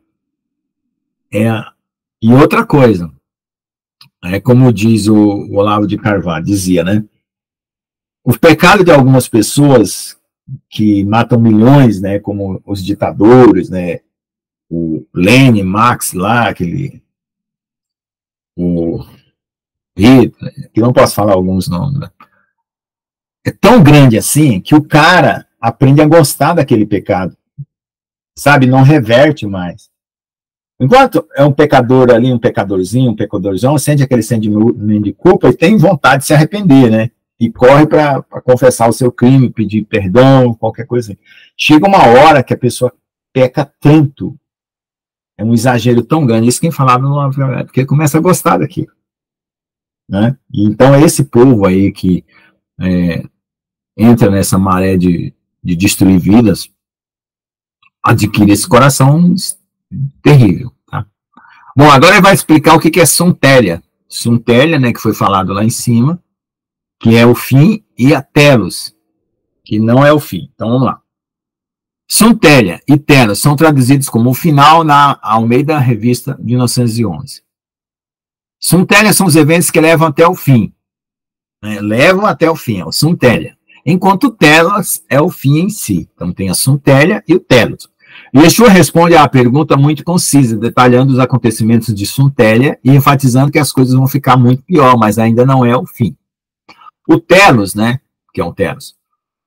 E outra coisa, como diz o Olavo de Carvalho, dizia, né? O pecado de algumas pessoas que matam milhões, né, como os ditadores, né, o Lenin, Marx lá, o Hitler, que não posso falar alguns nomes, né, é tão grande assim que o cara aprende a gostar daquele pecado, sabe, não reverte mais. Enquanto é um pecador ali, um pecadorzão, sente aquele sentimento de culpa e tem vontade de se arrepender, né? E corre para confessar o seu crime, pedir perdão, qualquer coisa. Chega uma hora que a pessoa peca tanto, é um exagero tão grande, isso quem falava não é verdade, porque ele começa a gostar daquilo. Né? E então é esse povo aí que entra nessa maré de destruir vidas, adquire esse coração terrível. Tá? Bom, agora ele vai explicar o que é Suntélia. Suntélia, né, que foi falado lá em cima, que é o fim, e a telos, que não é o fim. Então, vamos lá. Suntélia e telos são traduzidos como o final na Almeida Revista de 1911. Suntélia são os eventos que levam até o fim. Né? Levam até o fim, é o Suntélia. Enquanto o telos é o fim em si. Então, tem a Suntélia e o telos. Yeshua responde a uma pergunta muito concisa, detalhando os acontecimentos de Suntélia e enfatizando que as coisas vão ficar muito pior, mas ainda não é o fim. O telos, né, que é um telos,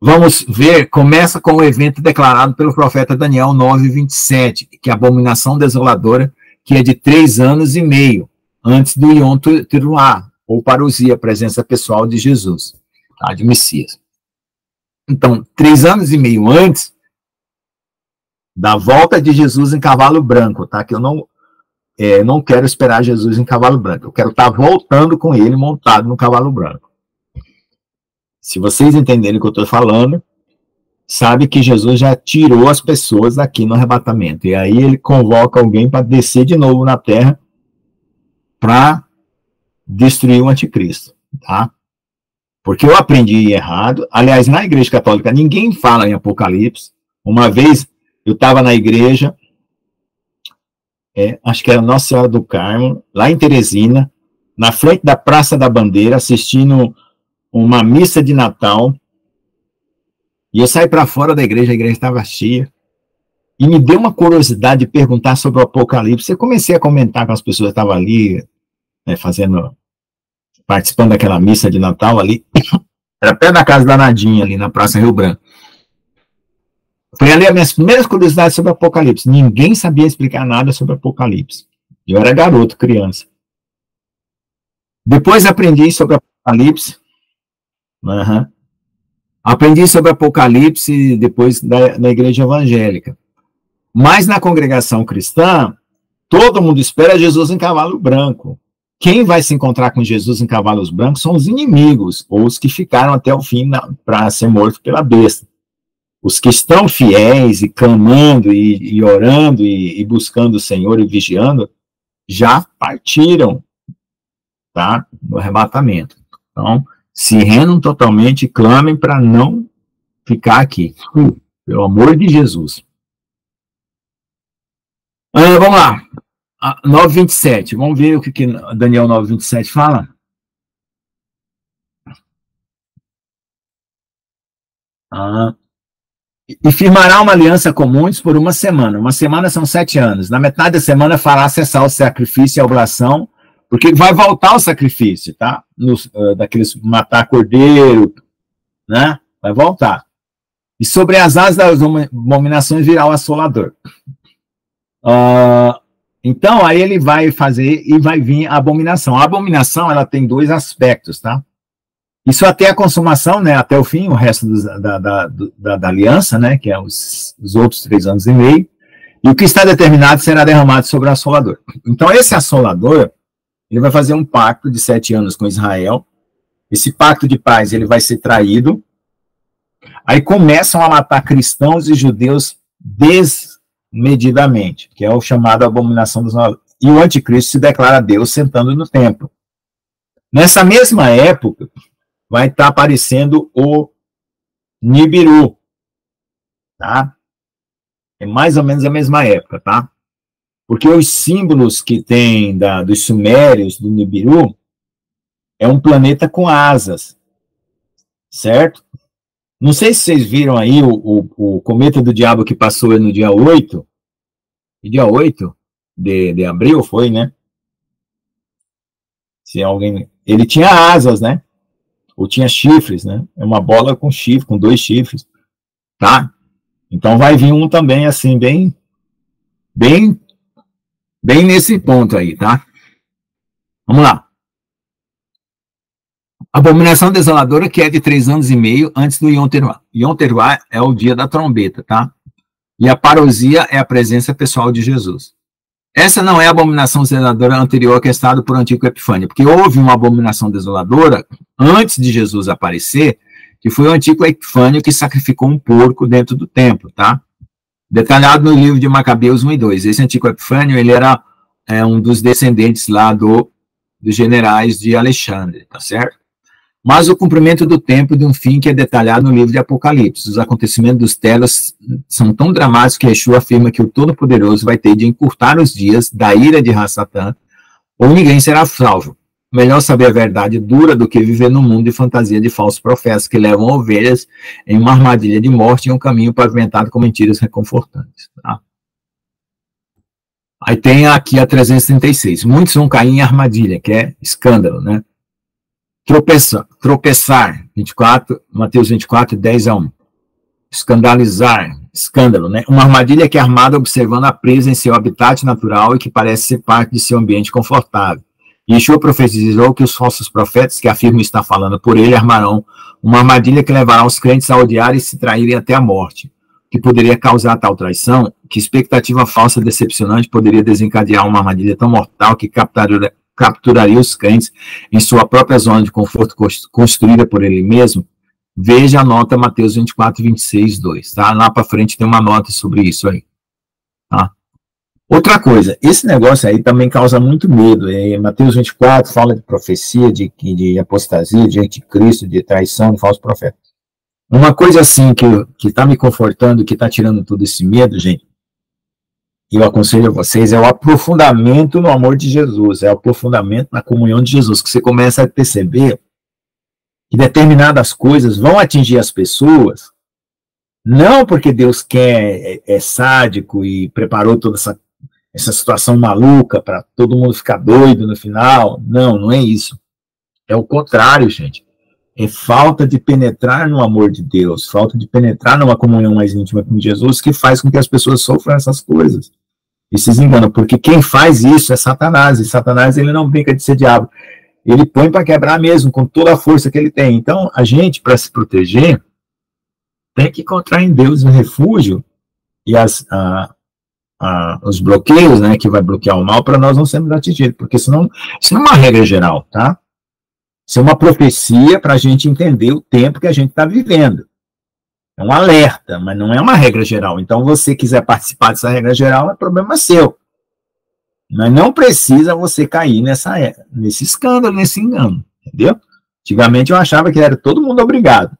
vamos ver, começa com o evento declarado pelo profeta Daniel 9:27, que é a abominação desoladora, que é de 3 anos e meio, antes do Yom Teruah, ou parousia, a presença pessoal de Jesus, tá, de Messias. Então, 3 anos e meio antes da volta de Jesus em cavalo branco, tá, que eu não quero esperar Jesus em cavalo branco, eu quero estar voltando com ele montado no cavalo branco. Se vocês entenderem o que eu estou falando, sabe que Jesus já tirou as pessoas daqui no arrebatamento. E aí ele convoca alguém para descer de novo na terra para destruir o anticristo, tá? Porque eu aprendi errado. Aliás, na Igreja Católica, ninguém fala em Apocalipse. Uma vez, eu estava na igreja, acho que era Nossa Senhora do Carmo, lá em Teresina, na frente da Praça da Bandeira, assistindo uma missa de Natal, e eu saí para fora da igreja, a igreja estava cheia, e me deu uma curiosidade de perguntar sobre o Apocalipse. Eu comecei a comentar com as pessoas que estavam ali, né, participando daquela missa de Natal ali, era perto da casa da Nadinha, ali na Praça Rio Branco. Foi ali as minhas primeiras curiosidades sobre o Apocalipse. Ninguém sabia explicar nada sobre o Apocalipse. Eu era garoto, criança. Depois aprendi sobre o Apocalipse. Aprendi sobre Apocalipse depois da igreja evangélica. Mas na congregação cristã, todo mundo espera Jesus em cavalo branco. Quem vai se encontrar com Jesus em cavalos brancos são os inimigos, ou os que ficaram até o fim para ser mortos pela besta. Os que estão fiéis e clamando e orando e buscando o Senhor e vigiando, já partiram, tá? No arrebatamento. Então, se rendam totalmente e clamem para não ficar aqui. Pelo amor de Jesus. Vamos lá. 9:27. Vamos ver o que Daniel 9:27 fala. E firmará uma aliança com muitos por uma semana. Uma semana são 7 anos. Na metade da semana fará cessar o sacrifício e a oblação, porque vai voltar o sacrifício, tá? Daqueles matar cordeiro, né? Vai voltar. E sobre as asas das abominações virá o assolador. Então, aí ele vai fazer e vai vir a abominação. A abominação, ela tem 2 aspectos, tá? Isso até a consumação, né? Até o fim, o resto da aliança, né? Que é os outros 3 anos e meio. E o que está determinado será derramado sobre o assolador. Então, esse assolador, ele vai fazer um pacto de 7 anos com Israel. Esse pacto de paz, ele vai ser traído. Aí começam a matar cristãos e judeus desmedidamente, que é o chamado abominação dos... E o anticristo se declara Deus sentando no templo. Nessa mesma época, vai estar aparecendo o Nibiru, tá? É mais ou menos a mesma época, tá? Porque os símbolos que tem dos sumérios, do Nibiru, é um planeta com asas, certo? Não sei se vocês viram aí o cometa do diabo que passou no dia 8, dia 8 de abril, foi, né? Se alguém... Ele tinha asas, né? Ou tinha chifres, né? É uma bola com chifre, com 2 chifres, tá? Então vai vir um também, assim, bem nesse ponto aí, tá? Vamos lá. Abominação desoladora, que é de 3 anos e meio antes do Yom Teruah. Yom Teruah é o dia da trombeta, tá? E a parousia é a presença pessoal de Jesus. Essa não é a abominação desoladora anterior orquestrada por Antíoco Epifânio, porque houve uma abominação desoladora antes de Jesus aparecer, que foi o Antíoco Epifânio que sacrificou um porco dentro do templo, tá? Detalhado no livro de Macabeus 1 e 2. Esse Antíoco Epifânio, ele era um dos descendentes lá dos generais de Alexandre, tá certo? Mas o cumprimento do tempo de um fim que é detalhado no livro de Apocalipse. Os acontecimentos dos telos são tão dramáticos que Yeshua afirma que o Todo-Poderoso vai ter de encurtar os dias da ira de Ra-Satã, ou ninguém será salvo. Melhor saber a verdade dura do que viver num mundo de fantasia de falsos profetas que levam ovelhas em uma armadilha de morte e um caminho pavimentado com mentiras reconfortantes. Tá? Aí tem aqui a 336. Muitos vão cair em armadilha, que é escândalo, né? Tropeçar, 24, Mateus 24, 10 a 1. escandalizar, escândalo, né? Uma armadilha que é armada observando a presa em seu habitat natural e que parece ser parte de seu ambiente confortável. Yeshua profetizou que os falsos profetas, que afirmam estar falando por ele, armarão uma armadilha que levará os crentes a odiar e se traírem até a morte, que poderia causar tal traição, que expectativa falsa decepcionante poderia desencadear uma armadilha tão mortal que capturaria os crentes em sua própria zona de conforto construída por ele mesmo. Veja a nota Mateus 24, 26, 2, tá? Lá para frente tem uma nota sobre isso aí, tá? Outra coisa, esse negócio aí também causa muito medo. Mateus 24 fala de profecia, de apostasia, de anticristo, de traição, de falso profeta. Uma coisa assim que está me confortando, que está tirando todo esse medo, gente, eu aconselho a vocês, é o aprofundamento no amor de Jesus, é o aprofundamento na comunhão de Jesus, que você começa a perceber que determinadas coisas vão atingir as pessoas, não porque Deus quer, é sádico e preparou toda essa situação maluca para todo mundo ficar doido no final. Não, não é isso. É o contrário, gente. É falta de penetrar no amor de Deus, falta de penetrar numa comunhão mais íntima com Jesus, que faz com que as pessoas sofram essas coisas. E se enganam, porque quem faz isso é Satanás, e Satanás ele não brinca de ser diabo. Ele põe para quebrar mesmo, com toda a força que ele tem. Então, a gente, para se proteger, tem que encontrar em Deus um refúgio e os bloqueios, né, que vai bloquear o mal, para nós não sermos atingidos, porque senão, isso não é uma regra geral, tá? Isso é uma profecia para a gente entender o tempo que a gente está vivendo. É um alerta, mas não é uma regra geral. Então, você quiser participar dessa regra geral, é problema seu. Mas não precisa você cair nesse escândalo, nesse engano, entendeu? Antigamente eu achava que era todo mundo obrigado,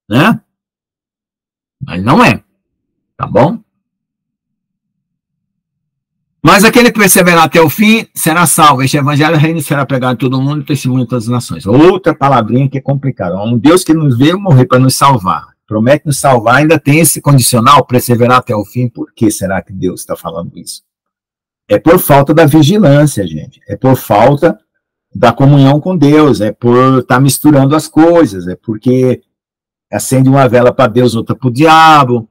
né? Mas não é, tá bom? Mas aquele que perseverar até o fim será salvo. Este evangelho, o reino será pregado em todo mundo e testemunho em todas as nações. Outra palavrinha que é complicada. Um Deus que nos veio morrer para nos salvar. Promete nos salvar, ainda tem esse condicional, perseverar até o fim. Por que será que Deus está falando isso? É por falta da vigilância, gente. É por falta da comunhão com Deus. É por estar misturando as coisas. É porque acende uma vela para Deus, outra para o diabo.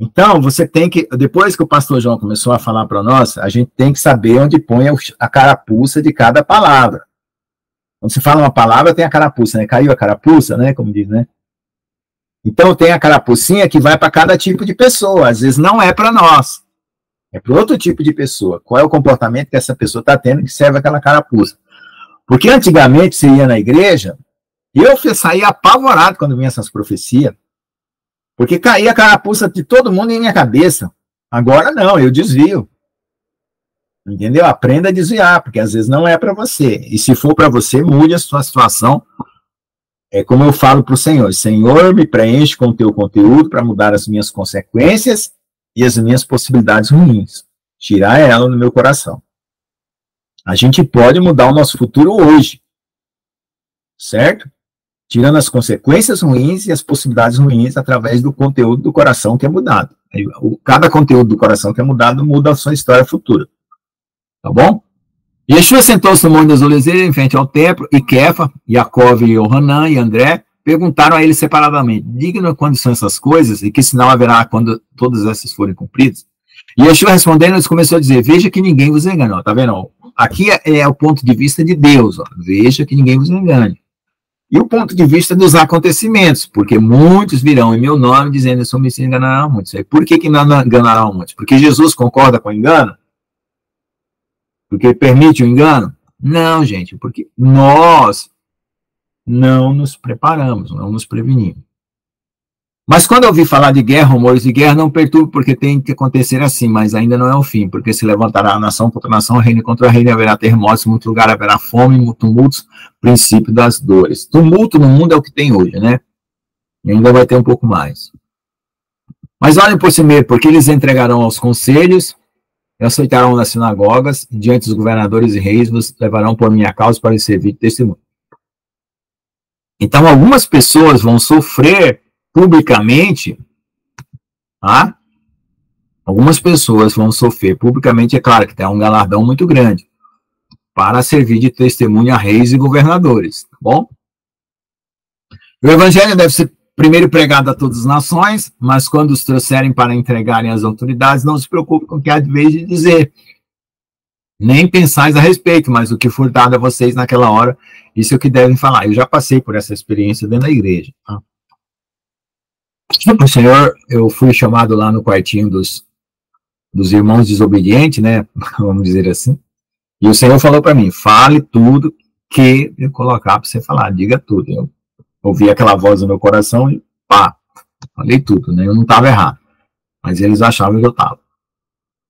Então, você tem que, depois que o pastor João começou a falar para nós, a gente tem que saber onde põe a carapuça de cada palavra. Quando se fala uma palavra, tem a carapuça, né? Caiu a carapuça, né? Como diz, né? Então, tem a carapucinha que vai para cada tipo de pessoa. Às vezes não é para nós. É para outro tipo de pessoa. Qual é o comportamento que essa pessoa está tendo que serve aquela carapuça? Porque antigamente, você ia na igreja, e eu saía apavorado quando vinha essas profecias, porque caía a carapuça de todo mundo em minha cabeça. Agora não, eu desvio. Entendeu? Aprenda a desviar, porque às vezes não é para você. E se for para você, mude a sua situação. É como eu falo para o Senhor: Senhor, me preenche com o teu conteúdo para mudar as minhas consequências e as minhas possibilidades ruins. Tirar ela do meu coração. A gente pode mudar o nosso futuro hoje. Certo? Tirando as consequências ruins e as possibilidades ruins através do conteúdo do coração que é mudado. Cada conteúdo do coração que é mudado muda a sua história futura. Tá bom? Yeshua sentou-se no Monte das Oliveiras em frente ao templo, e Kefa, Yaakov, Yohanan e André perguntaram a ele separadamente: diga-nos quando são essas coisas e que sinal haverá quando todas essas forem cumpridas? E Yeshua respondendo, eles começou a dizer: veja que ninguém vos engane. Ó, tá vendo? Ó, aqui é o ponto de vista de Deus. Ó, veja que ninguém vos engane. E o ponto de vista dos acontecimentos, porque muitos virão em meu nome dizendo: eu sou o Messias, enganarão muitos. Por que não enganarão muitos? Porque Jesus concorda com o engano? Porque permite o engano? Não, gente, porque nós não nos preparamos, não nos prevenimos. Mas quando eu ouvi falar de guerra, rumores de guerra, não perturbe, porque tem que acontecer assim, mas ainda não é o fim, porque se levantará a nação contra a nação, reino contra reino, haverá terremotos, em muito lugar haverá fome, tumultos, princípio das dores. Tumulto no mundo é o que tem hoje, né? E ainda vai ter um pouco mais. Mas olhem por si mesmo, porque eles entregarão aos conselhos, e aceitarão nas sinagogas, e diante dos governadores e reis, vos levarão por minha causa para lhes servir de testemunho. Então, algumas pessoas vão sofrer publicamente, tá? Algumas pessoas vão sofrer publicamente, é claro que tem um galardão muito grande, para servir de testemunho a reis e governadores, tá bom? O evangelho deve ser primeiro pregado a todas as nações, mas quando os trouxerem para entregarem às autoridades, não se preocupe com o que há de vez de dizer. Nem pensais a respeito, mas o que for dado a vocês naquela hora, isso é o que devem falar. Eu já passei por essa experiência dentro da igreja. Tá? O Senhor, eu fui chamado lá no quartinho dos irmãos desobedientes, né? Vamos dizer assim. E o Senhor falou para mim, fale tudo que eu colocar para você falar, diga tudo. Eu ouvi aquela voz no meu coração e pá, falei tudo, né? Eu não estava errado, mas eles achavam que eu estava.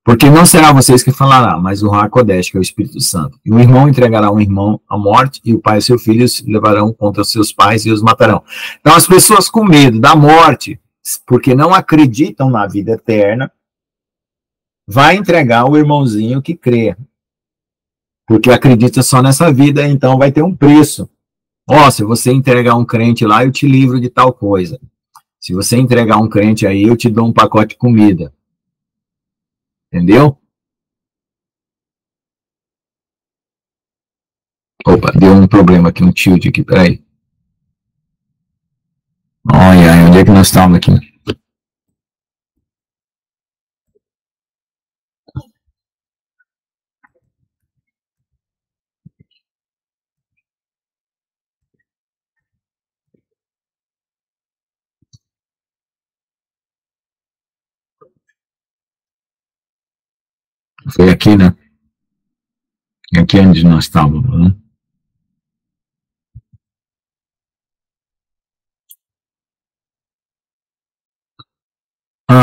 Porque não será vocês que falará, mas o Ruach Kodesh, que é o Espírito Santo. E o irmão entregará um irmão à morte, e o pai e seu filho se levarão contra seus pais e os matarão. Então as pessoas com medo da morte, porque não acreditam na vida eterna, vai entregar o irmãozinho que crê. Porque acredita só nessa vida, então vai ter um preço. Ó, se você entregar um crente lá, eu te livro de tal coisa. Se você entregar um crente aí, eu te dou um pacote de comida. Entendeu? Opa, deu um problema aqui, um tilt aqui, peraí. Olha, onde é que nós estamos aqui? Foi aqui, né? Aqui onde nós estávamos, né?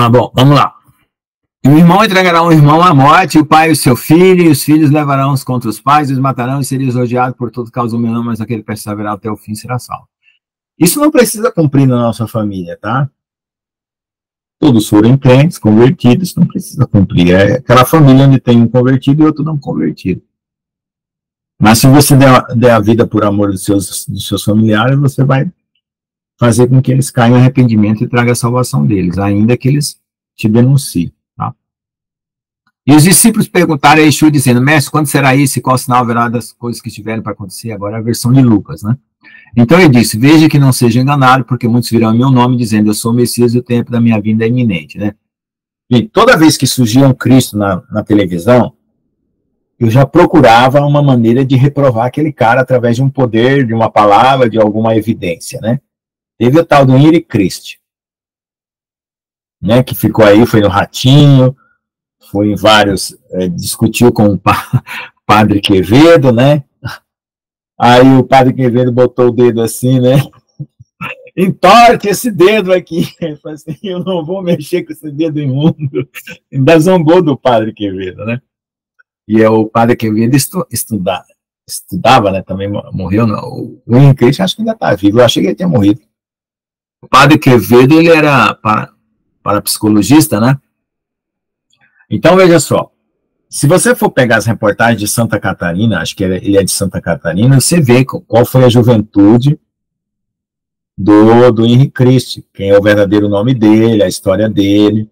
Bom, vamos lá. E o irmão entregará um irmão à morte, o pai e o seu filho, e os filhos levarão os contra os pais, e os matarão, e seria odiado por todo causa do meu nome, mas aquele perseverar até o fim será salvo. Isso não precisa cumprir na nossa família, tá? Todos forem crentes, convertidos, não precisa cumprir. É aquela família onde tem um convertido e outro não convertido. Mas se você der a vida por amor dos seus familiares, você vai fazer com que eles caiam em arrependimento e traga a salvação deles, ainda que eles te denunciem. Tá? E os discípulos perguntaram a Yeshua, dizendo, mestre, quando será isso e qual sinal haverá das coisas que estiverem para acontecer? Agora é a versão de Lucas, né? Então ele disse, veja que não seja enganado, porque muitos virão em meu nome dizendo, eu sou o Messias e o tempo da minha vinda é iminente, né? E toda vez que surgia um Cristo na televisão, eu já procurava uma maneira de reprovar aquele cara através de um poder, de uma palavra, de alguma evidência, né? Teve o tal do Henri Christ, né? Que ficou aí, foi no Ratinho, foi em vários, discutiu com o padre Quevedo, né? Aí o padre Quevedo botou o dedo assim, né? Entorte esse dedo aqui. Ele falou assim, eu não vou mexer com esse dedo imundo. Ainda zombou do padre Quevedo, né? E o padre Quevedo estudava, né? Também morreu. Não. O Henrique Cristo acho que ainda está vivo. Eu achei que ele tinha morrido. O padre Quevedo, ele era parapsicologista, né? Então, veja só. Se você for pegar as reportagens de Santa Catarina, acho que ele é de Santa Catarina, você vê qual foi a juventude do Henri Christ, quem é o verdadeiro nome dele, a história dele.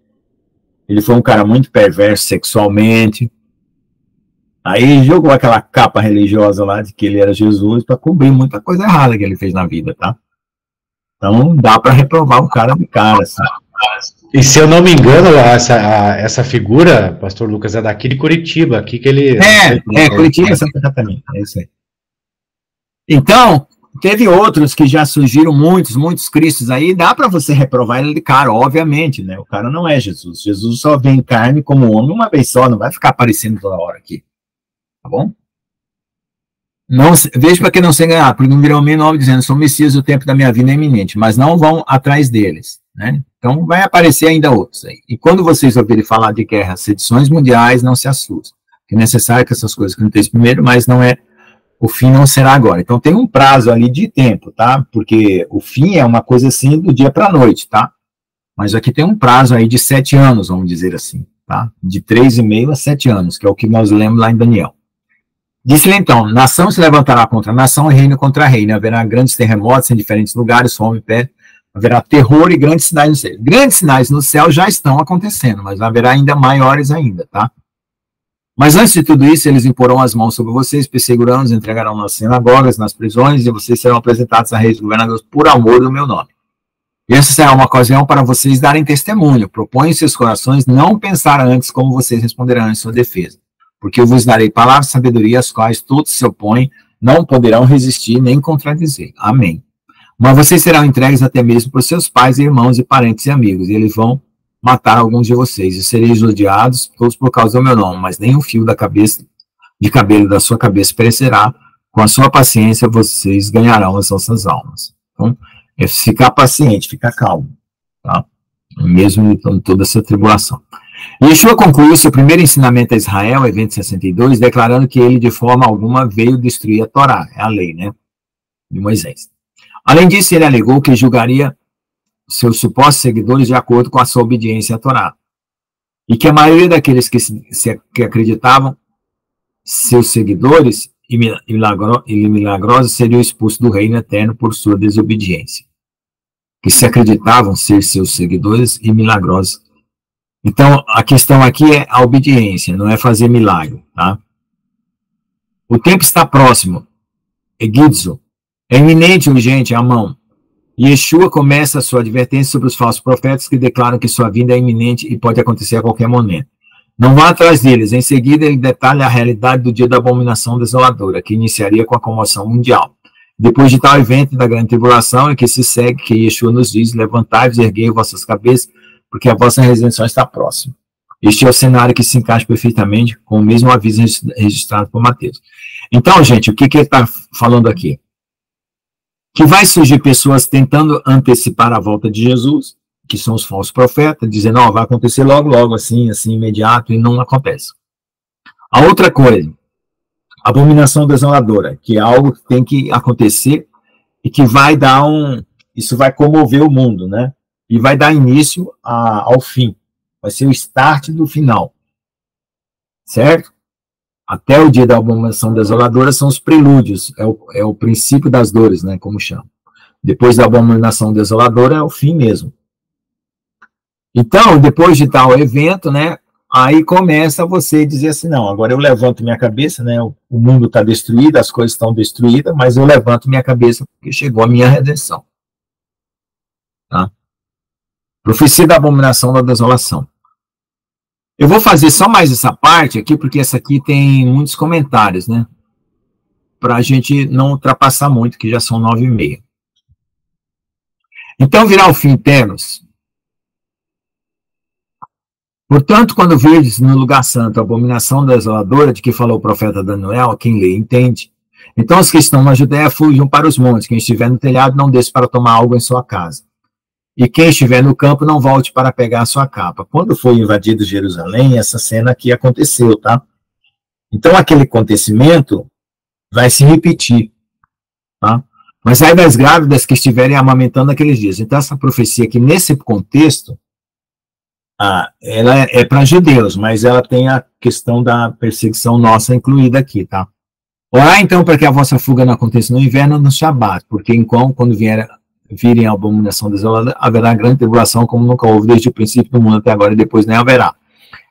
Ele foi um cara muito perverso sexualmente. Aí jogou aquela capa religiosa lá de que ele era Jesus para cobrir muita coisa errada que ele fez na vida, tá? Então dá para reprovar o cara de cara, assim. E se eu não me engano, essa figura, pastor Lucas, é daqui de Curitiba, aqui que ele... Curitiba, Santa Catarina, é isso aí. Então, teve outros que já surgiram, muitos cristos aí, dá para você reprovar ele de cara, obviamente, né? O cara não é Jesus. Jesus só vem em carne como homem uma vez só, não vai ficar aparecendo toda hora aqui. Tá bom? Não, veja para que não se enganar, porque não virão meu nome dizendo, sou Messias e o tempo da minha vida é iminente, mas não vão atrás deles, né? Então vai aparecer ainda outros aí. E quando vocês ouvirem falar de guerras, sedições mundiais, não se assustem. É necessário que essas coisas aconteçam primeiro, mas não é, o fim não será agora. Então tem um prazo ali de tempo, tá? Porque o fim é uma coisa assim do dia para a noite, tá? Mas aqui tem um prazo aí de 7 anos, vamos dizer assim, tá? De 3,5 a 7 anos, que é o que nós lemos lá em Daniel. Disse-lhe então, nação se levantará contra nação e reino contra reino. Haverá grandes terremotos em diferentes lugares, fome e pé. Haverá terror e grandes sinais no céu. Grandes sinais no céu já estão acontecendo, mas haverá ainda maiores ainda, tá? Mas antes de tudo isso, eles imporão as mãos sobre vocês, perseguirão, os entregarão nas sinagogas, nas prisões, e vocês serão apresentados a reis e governadores por amor do meu nome. Essa será uma ocasião para vocês darem testemunho. Proponham em seus corações não pensar antes como vocês responderão em sua defesa. Porque eu vos darei palavras de sabedoria, as quais todos se opõem, não poderão resistir nem contradizer. Amém. Mas vocês serão entregues até mesmo por seus pais, irmãos e parentes e amigos, e eles vão matar alguns de vocês, e sereis odiados todos por causa do meu nome, mas nem um fio de cabelo da sua cabeça perecerá. Com a sua paciência vocês ganharão as vossas almas. Então, é ficar paciente, ficar calmo, tá? Mesmo em toda essa tribulação. Yeshua concluiu seu primeiro ensinamento a Israel, evento 62, declarando que ele de forma alguma veio destruir a Torá, é a lei, né, de Moisés. Além disso, ele alegou que julgaria seus supostos seguidores de acordo com a sua obediência à Torá, e que a maioria daqueles que acreditavam seus seguidores e milagrosos seriam expulsos do reino eterno por sua desobediência. Que se acreditavam ser seus seguidores e milagrosos. Então, a questão aqui é a obediência, não é fazer milagre, tá? O tempo está próximo. Egidzo. É iminente, urgente, à mão. Yeshua começa a sua advertência sobre os falsos profetas que declaram que sua vinda é iminente e pode acontecer a qualquer momento. Não vá atrás deles. Em seguida, ele detalha a realidade do dia da abominação desoladora, que iniciaria com a comoção mundial. Depois de tal evento da grande tribulação, em que se segue que Yeshua nos diz, levantai-vos e erguei vossas cabeças, porque a vossa redenção está próxima. Este é o cenário que se encaixa perfeitamente com o mesmo aviso registrado por Mateus. Então, gente, o que ele está falando aqui? Que vai surgir pessoas tentando antecipar a volta de Jesus, que são os falsos profetas, dizendo, vai acontecer logo, logo, assim, imediato, e não acontece. A outra coisa, abominação desoladora, que é algo que tem que acontecer e que vai dar isso vai comover o mundo, né? E vai dar início ao fim. Vai ser o start do final. Certo? Até o dia da abominação desoladora são os prelúdios, é o princípio das dores, né? Como chama. Depois da abominação desoladora é o fim mesmo. Então, depois de tal evento, né? Aí começa você dizer assim, não, agora eu levanto minha cabeça, né? O mundo está destruído, as coisas estão destruídas, mas eu levanto minha cabeça porque chegou a minha redenção. Tá? Profecia da abominação da desolação. Eu vou fazer só mais essa parte aqui, porque essa aqui tem muitos comentários, né? Para a gente não ultrapassar muito, que já são 9h30. Então virá o fim, Telos. Portanto, quando virdes no lugar santo a abominação desoladora de que falou o profeta Daniel, quem lê entende. Então os que estão na Judéia fujam para os montes, quem estiver no telhado não desça para tomar algo em sua casa. E quem estiver no campo não volte para pegar a sua capa. Quando foi invadido Jerusalém, essa cena aqui aconteceu, tá? Então aquele acontecimento vai se repetir, tá? Mas aí das grávidas que estiverem amamentando aqueles dias. Então essa profecia aqui, nesse contexto, ela é para judeus, mas ela tem a questão da perseguição nossa incluída aqui, tá? Orai então para que a vossa fuga não aconteça no inverno no Shabat, porque quando virem a abominação desolada, haverá grande tribulação como nunca houve desde o princípio do mundo até agora e depois nem haverá.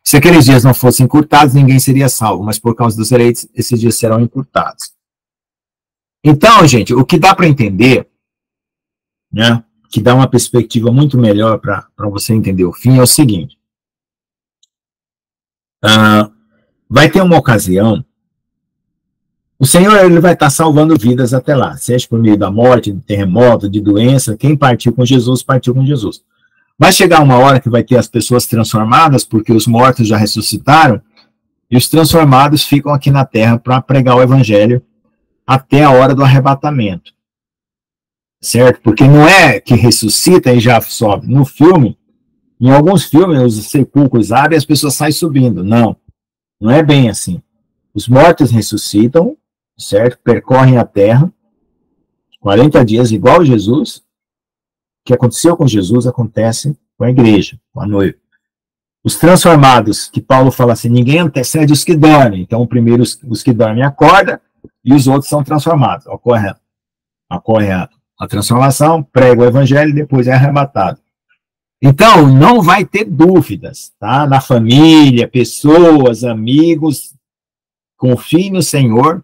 Se aqueles dias não fossem encurtados, ninguém seria salvo, mas por causa dos eleitos, esses dias serão encurtados. Então, gente, o que dá para entender, né, que dá uma perspectiva muito melhor para você entender o fim, é o seguinte. Vai ter uma ocasião, o Senhor ele vai estar salvando vidas até lá, seja por meio da morte, de terremoto, de doença, quem partiu com Jesus, partiu com Jesus. Vai chegar uma hora que vai ter as pessoas transformadas, porque os mortos já ressuscitaram, e os transformados ficam aqui na terra para pregar o evangelho até a hora do arrebatamento. Certo? Porque não é que ressuscita e já sobe. No filme, em alguns filmes, os sepulcros abrem e as pessoas saem subindo. Não, não é bem assim. Os mortos ressuscitam, certo? Percorrem a terra, 40 dias, igual Jesus. O que aconteceu com Jesus acontece com a igreja, com a noiva. Os transformados, que Paulo fala assim, ninguém antecede os que dormem. Então, primeiro os que dormem acordam e os outros são transformados. Ocorre a transformação, prega o evangelho e depois é arrebatado. Então, não vai ter dúvidas, tá? Na família, pessoas, amigos, confie no Senhor,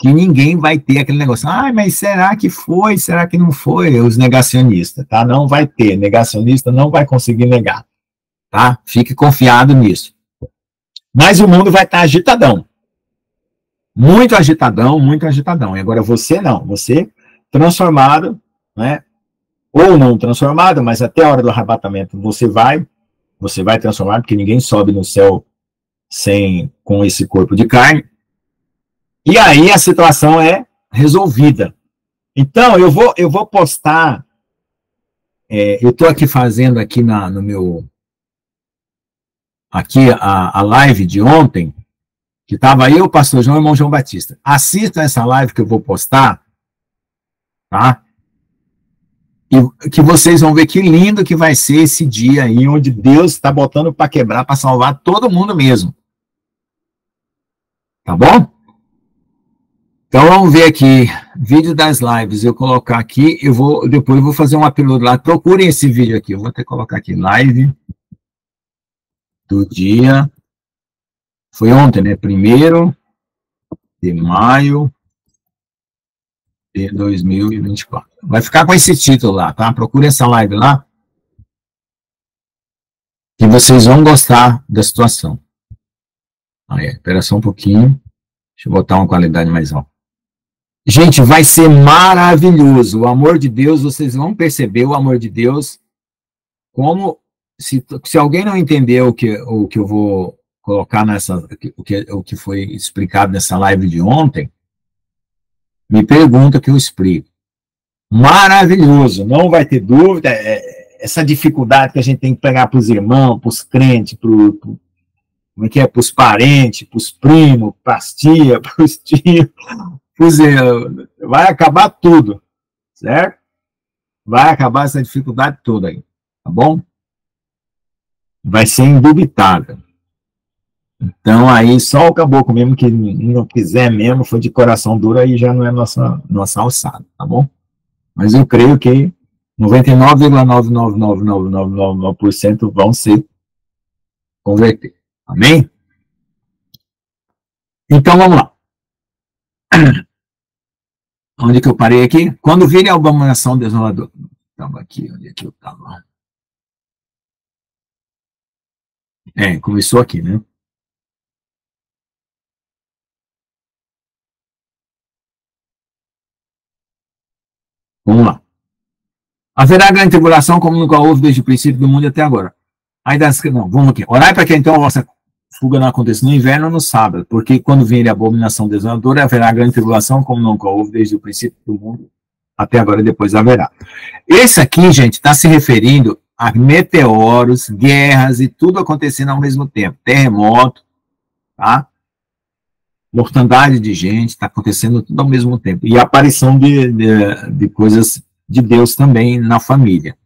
que ninguém vai ter aquele negócio, mas será que foi, será que não foi? Os negacionistas, tá? Não vai ter, negacionista não vai conseguir negar, tá? Fique confiado nisso. Mas o mundo vai estar agitadão. Muito agitadão, muito agitadão. E agora você não, você transformado, né? Ou não transformado, mas até a hora do arrebatamento você vai transformar, porque ninguém sobe no céu com esse corpo de carne. E aí a situação é resolvida. Então, eu vou postar, eu estou aqui fazendo aqui no meu, aqui a live de ontem, que estava eu, o pastor João e o irmão João Batista. Assistam essa live que eu vou postar, tá? E que vocês vão ver que lindo que vai ser esse dia aí, onde Deus está botando para quebrar, para salvar todo mundo mesmo. Tá bom? Então vamos ver aqui, vídeo das lives, eu colocar aqui, depois eu vou fazer um upload lá, procurem esse vídeo aqui, eu vou até colocar aqui, live do dia, foi ontem, né, 1º de maio de 2024. Vai ficar com esse título lá, tá? Procure essa live lá, que vocês vão gostar da situação. Aí, espera só um pouquinho, deixa eu botar uma qualidade mais alta. Gente, vai ser maravilhoso, o amor de Deus, vocês vão perceber o amor de Deus, como, se alguém não entender o que eu vou colocar o que foi explicado nessa live de ontem, me pergunta que eu explico. Maravilhoso, não vai ter dúvida, essa dificuldade que a gente tem que pegar para os irmãos, para os crentes, para os parentes, para os primos, para as tias, para os tios, vai acabar tudo, certo? Vai acabar essa dificuldade toda aí, tá bom? Vai ser indubitável. Então, aí, só o caboclo mesmo que não quiser mesmo, foi de coração duro, aí já não é nossa alçada, tá bom? Mas eu creio que 99,999999% vão se converter. Amém? Então, vamos lá. Onde que eu parei aqui? Quando virem a abominação desoladora. Estava aqui, onde é que eu estava? Começou aqui, né? Vamos lá. Haverá grande tribulação, como nunca houve desde o princípio do mundo até agora. Não, vamos aqui. Orai para que então a vossa fuga não aconteça no inverno ou no sábado, porque quando vier a abominação desoladora, haverá grande tribulação, como nunca houve desde o princípio do mundo até agora, e depois haverá. Esse aqui, gente, está se referindo a meteoros, guerras e tudo acontecendo ao mesmo tempo. Terremoto, tá? Mortandade de gente, está acontecendo tudo ao mesmo tempo. E a aparição de coisas de Deus também na família.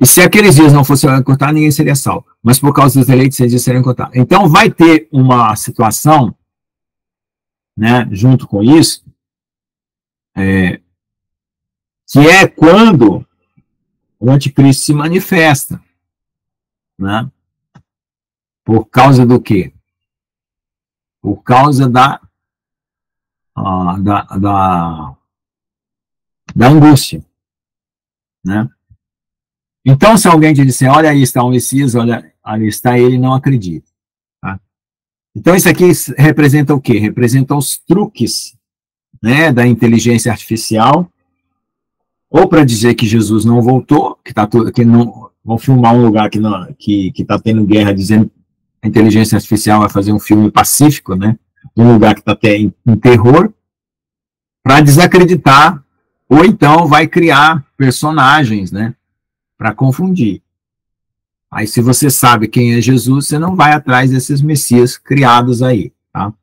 E se aqueles dias não fossem cortados, ninguém seria salvo. Mas por causa dos eleitos, esses dias seriam cortados. Então, vai ter uma situação, né, junto com isso, que é quando o anticristo se manifesta. Né? Por causa do quê? Por causa da angústia. Né? Então, se alguém te disser, olha aí está o Messias, olha, ali está ele, não acredita. Tá? Então, isso aqui representa o quê? Representa os truques, né, da inteligência artificial, ou para dizer que Jesus não voltou, que não vão filmar um lugar que está tendo guerra, dizendo que a inteligência artificial vai fazer um filme pacífico, né, de um lugar que está em terror, para desacreditar, ou então vai criar personagens, né, para confundir. Aí, se você sabe quem é Jesus, você não vai atrás desses messias criados aí, tá?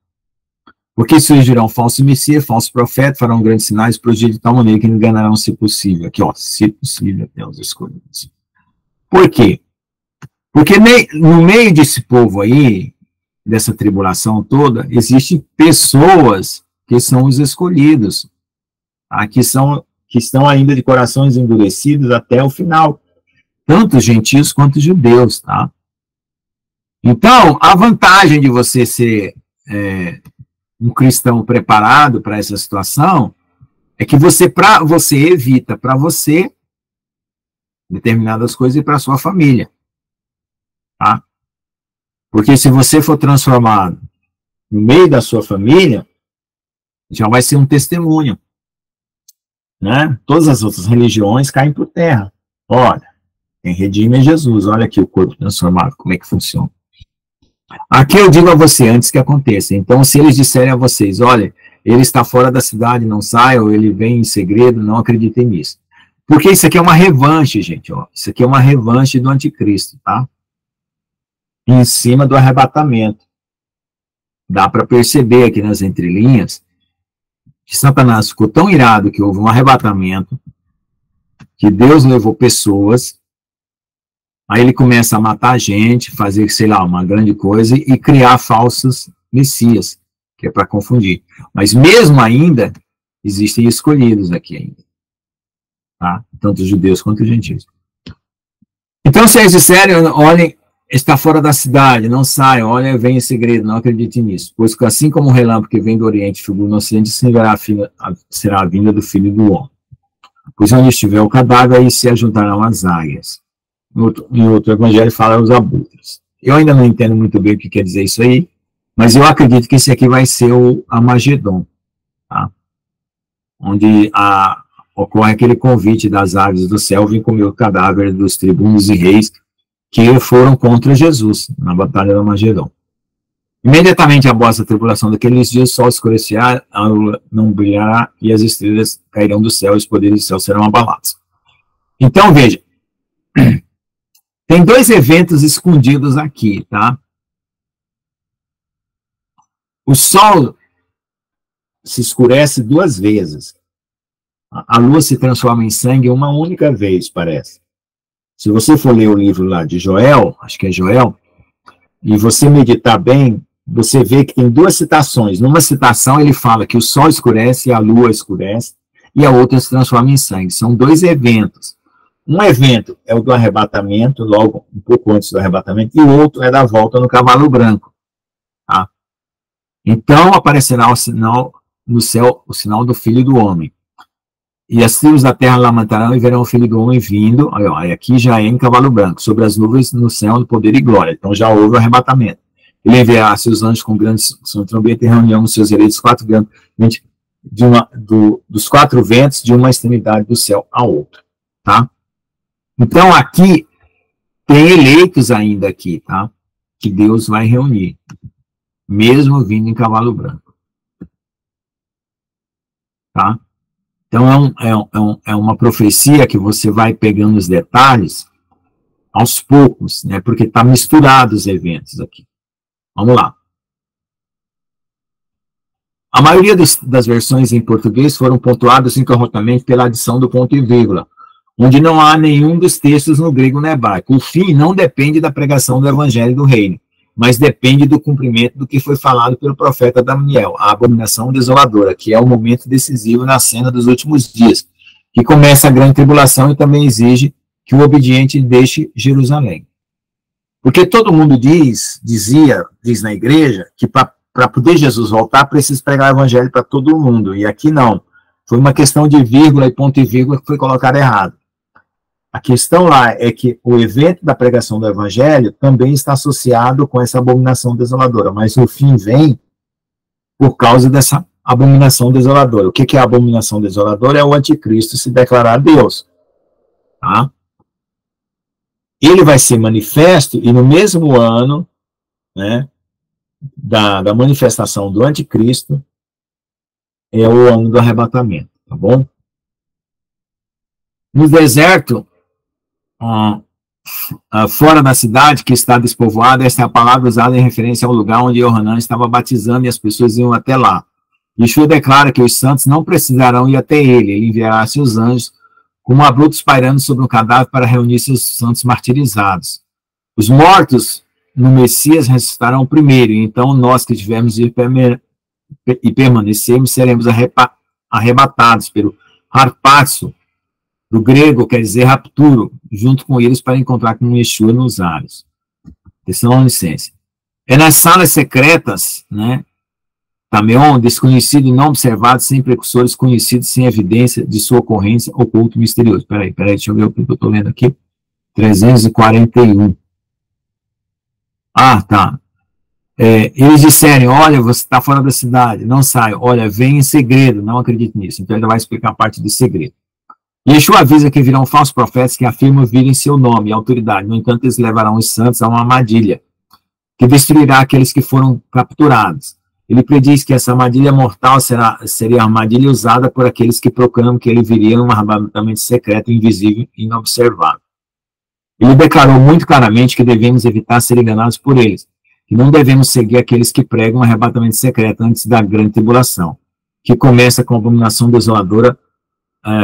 Porque surgirão falsos messias, falsos profetas, farão grandes sinais, prodigios de tal maneira que enganarão, se possível. Aqui, ó, se possível, até os escolhidos. Por quê? Porque no meio desse povo aí, dessa tribulação toda, existem pessoas que são os escolhidos, tá? que estão ainda de corações endurecidos até o final. Tanto gentios quanto judeus, tá? Então, a vantagem de você ser um cristão preparado para essa situação, é que você evita para você determinadas coisas e para a sua família. Tá? Porque se você for transformado no meio da sua família, já vai ser um testemunho. Né? Todas as outras religiões caem por terra. Olha, quem redime é Jesus. Olha aqui o corpo transformado, como é que funciona. Aqui eu digo a você, antes que aconteça. Então, se eles disserem a vocês, olha, ele está fora da cidade, não sai, ou ele vem em segredo, não acreditem nisso. Porque isso aqui é uma revanche, gente. Ó. Isso aqui é uma revanche do anticristo, tá? Em cima do arrebatamento. Dá para perceber aqui nas entrelinhas que Satanás ficou tão irado que houve um arrebatamento, que Deus levou pessoas, aí ele começa a matar gente, fazer, sei lá, uma grande coisa e criar falsos messias, que é para confundir. Mas mesmo ainda, existem escolhidos aqui ainda. Tá? Tanto os judeus quanto os gentios. Então, se eles disserem, olhem, está fora da cidade, não saiam, olha, vem em segredo, não acreditem nisso. Pois que assim como o relâmpago que vem do Oriente figura no Ocidente, será a vinda do Filho do Homem. Pois onde estiver o cadáver, aí se ajuntarão as águias. Em outro evangelho fala os abutres. Eu ainda não entendo muito bem o que quer dizer isso aí, mas eu acredito que esse aqui vai ser o Armagedon, tá? Onde ocorre aquele convite das aves do céu, vem comer o cadáver dos tribunos e reis que foram contra Jesus na batalha do Armagedon. Imediatamente após a tribulação daqueles dias, o sol escurecerá, a lua não brilhará e as estrelas cairão do céu e os poderes do céu serão abalados. Então, veja, tem dois eventos escondidos aqui, tá? O sol se escurece 2 vezes. A lua se transforma em sangue uma única vez, parece. Se você for ler o livro lá de Joel, acho que é Joel, e você meditar bem, você vê que tem 2 citações. Numa citação ele fala que o sol escurece e a lua escurece, e a outra se transforma em sangue. São 2 eventos. Um evento é o do arrebatamento, logo um pouco antes do arrebatamento, e o outro é da volta no cavalo branco. Tá? Então aparecerá o sinal no céu, o sinal do Filho do Homem. E as tribos da terra lamentarão e verão o Filho do Homem vindo, aí aqui já é em cavalo branco, sobre as nuvens no céu de poder e glória. Então já houve o arrebatamento. Ele enviará seus anjos com grande som de trombeta e reunião os seus eleitos dos 4 ventos de uma extremidade do céu à outra. Tá? Então aqui tem eleitos ainda aqui, tá? Que Deus vai reunir, mesmo vindo em cavalo branco. Tá? Então é uma profecia que você vai pegando os detalhes aos poucos, né? Porque está misturado os eventos aqui. Vamos lá. A maioria das versões em português foram pontuadas incorretamente pela adição do ponto e vírgula, onde não há nenhum dos textos no grego nem hebraico. O fim não depende da pregação do evangelho do reino, mas depende do cumprimento do que foi falado pelo profeta Daniel, a abominação desoladora, que é o momento decisivo na cena dos últimos dias, que começa a grande tribulação e também exige que o obediente deixe Jerusalém. Porque todo mundo diz na igreja, que para poder Jesus voltar, precisa pregar o evangelho para todo mundo, e aqui não. Foi uma questão de vírgula e ponto e vírgula que foi colocado errado. A questão lá é que o evento da pregação do evangelho também está associado com essa abominação desoladora, mas o fim vem por causa dessa abominação desoladora. O que é a abominação desoladora? É o anticristo se declarar Deus. Tá? Ele vai ser manifesto e no mesmo ano, né, da manifestação do anticristo é o ano do arrebatamento, tá bom? No deserto, fora da cidade que está despovoada, esta é a palavra usada em referência ao lugar onde Yohanan estava batizando e as pessoas iam até lá. Yeshua declara que os santos não precisarão ir até ele enviará seus anjos como abruptos pairando sobre um cadáver para reunir seus santos martirizados. Os mortos no Messias ressuscitarão primeiro, e então nós que tivermos de e permanecermos seremos arrebatados pelo harpazo, do grego quer dizer rapturo, junto com eles para encontrar com Yeshua nos ares. Licença. É nas salas secretas, né, Tameon, desconhecido e não observado, sem precursores conhecidos, sem evidência de sua ocorrência, oculto e misterioso. Peraí, deixa eu ver o que eu estou lendo aqui. 341. Ah, tá. Eles disserem, olha, você está fora da cidade, não sai. Olha, vem em segredo, não acredite nisso. Então ele vai explicar a parte do segredo. Yeshua avisa que virão falsos profetas que afirmam vir em seu nome e autoridade. No entanto, eles levarão os santos a uma armadilha, que destruirá aqueles que foram capturados. Ele prediz que essa armadilha mortal seria a armadilha usada por aqueles que proclamam que ele viria num arrebatamento secreto, invisível e inobservável. Ele declarou muito claramente que devemos evitar ser enganados por eles, que não devemos seguir aqueles que pregam um arrebatamento secreto antes da grande tribulação, que começa com a abominação desoladora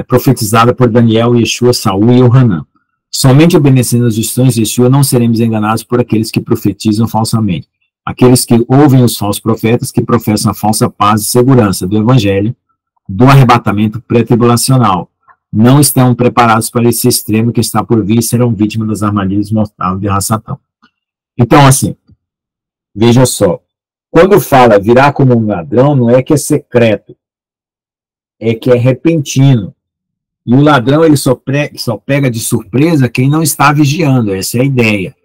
profetizada por Daniel, Yeshua, Saul e Yohanan. Somente obedecendo as instruções de Yeshua não seremos enganados por aqueles que profetizam falsamente. Aqueles que ouvem os falsos profetas que professam a falsa paz e segurança do evangelho, do arrebatamento pré-tribulacional, não estão preparados para esse extremo que está por vir e serão vítimas das armadilhas mortais de Rassatão. Então, assim, veja só, quando fala virá como um ladrão, não é que é secreto, é que é repentino. E o ladrão, ele só pega de surpresa quem não está vigiando, essa é a ideia.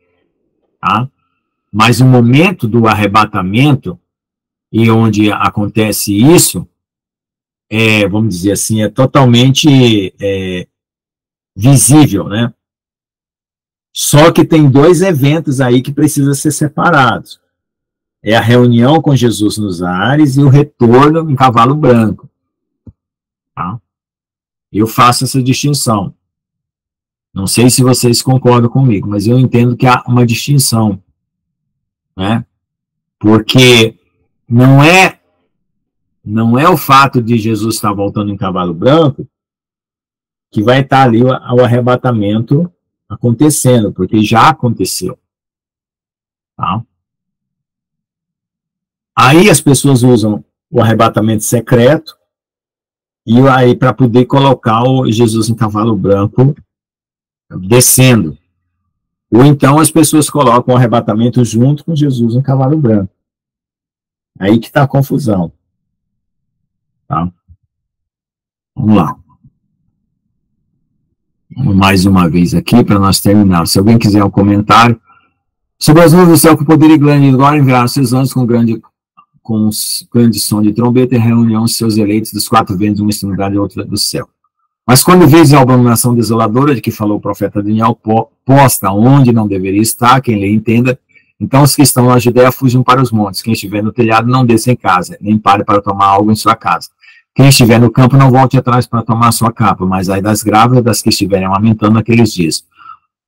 Tá? Mas o momento do arrebatamento, e onde acontece isso, vamos dizer assim, é totalmente visível, né? Só que tem dois eventos aí que precisam ser separados. É a reunião com Jesus nos ares e o retorno em cavalo branco. Tá? Eu faço essa distinção. Não sei se vocês concordam comigo, mas eu entendo que há uma distinção, né? Porque não é o fato de Jesus estar voltando em cavalo branco que vai estar ali o arrebatamento acontecendo, porque já aconteceu. Tá? Aí as pessoas usam o arrebatamento secreto e aí para poder colocar o Jesus em cavalo branco descendo. Ou então as pessoas colocam o arrebatamento junto com Jesus em cavalo branco. Aí que está a confusão. Tá? Vamos lá. Vamos mais uma vez aqui para nós terminar. Se alguém quiser um comentário. Sobre as nuvens do céu, com poder e grande glória, enviaram seus anjos com grande som de trombeta e reunião de seus eleitos dos quatro ventos, uma extremidade e outra do céu. Mas quando vês a abominação desoladora de que falou o profeta Daniel, posta onde não deveria estar, quem lhe entenda, então os que estão na Judéia fujam para os montes, quem estiver no telhado não desça em casa, nem pare para tomar algo em sua casa. Quem estiver no campo não volte atrás para tomar sua capa, mas aí das grávidas, das que estiverem amamentando naqueles dias.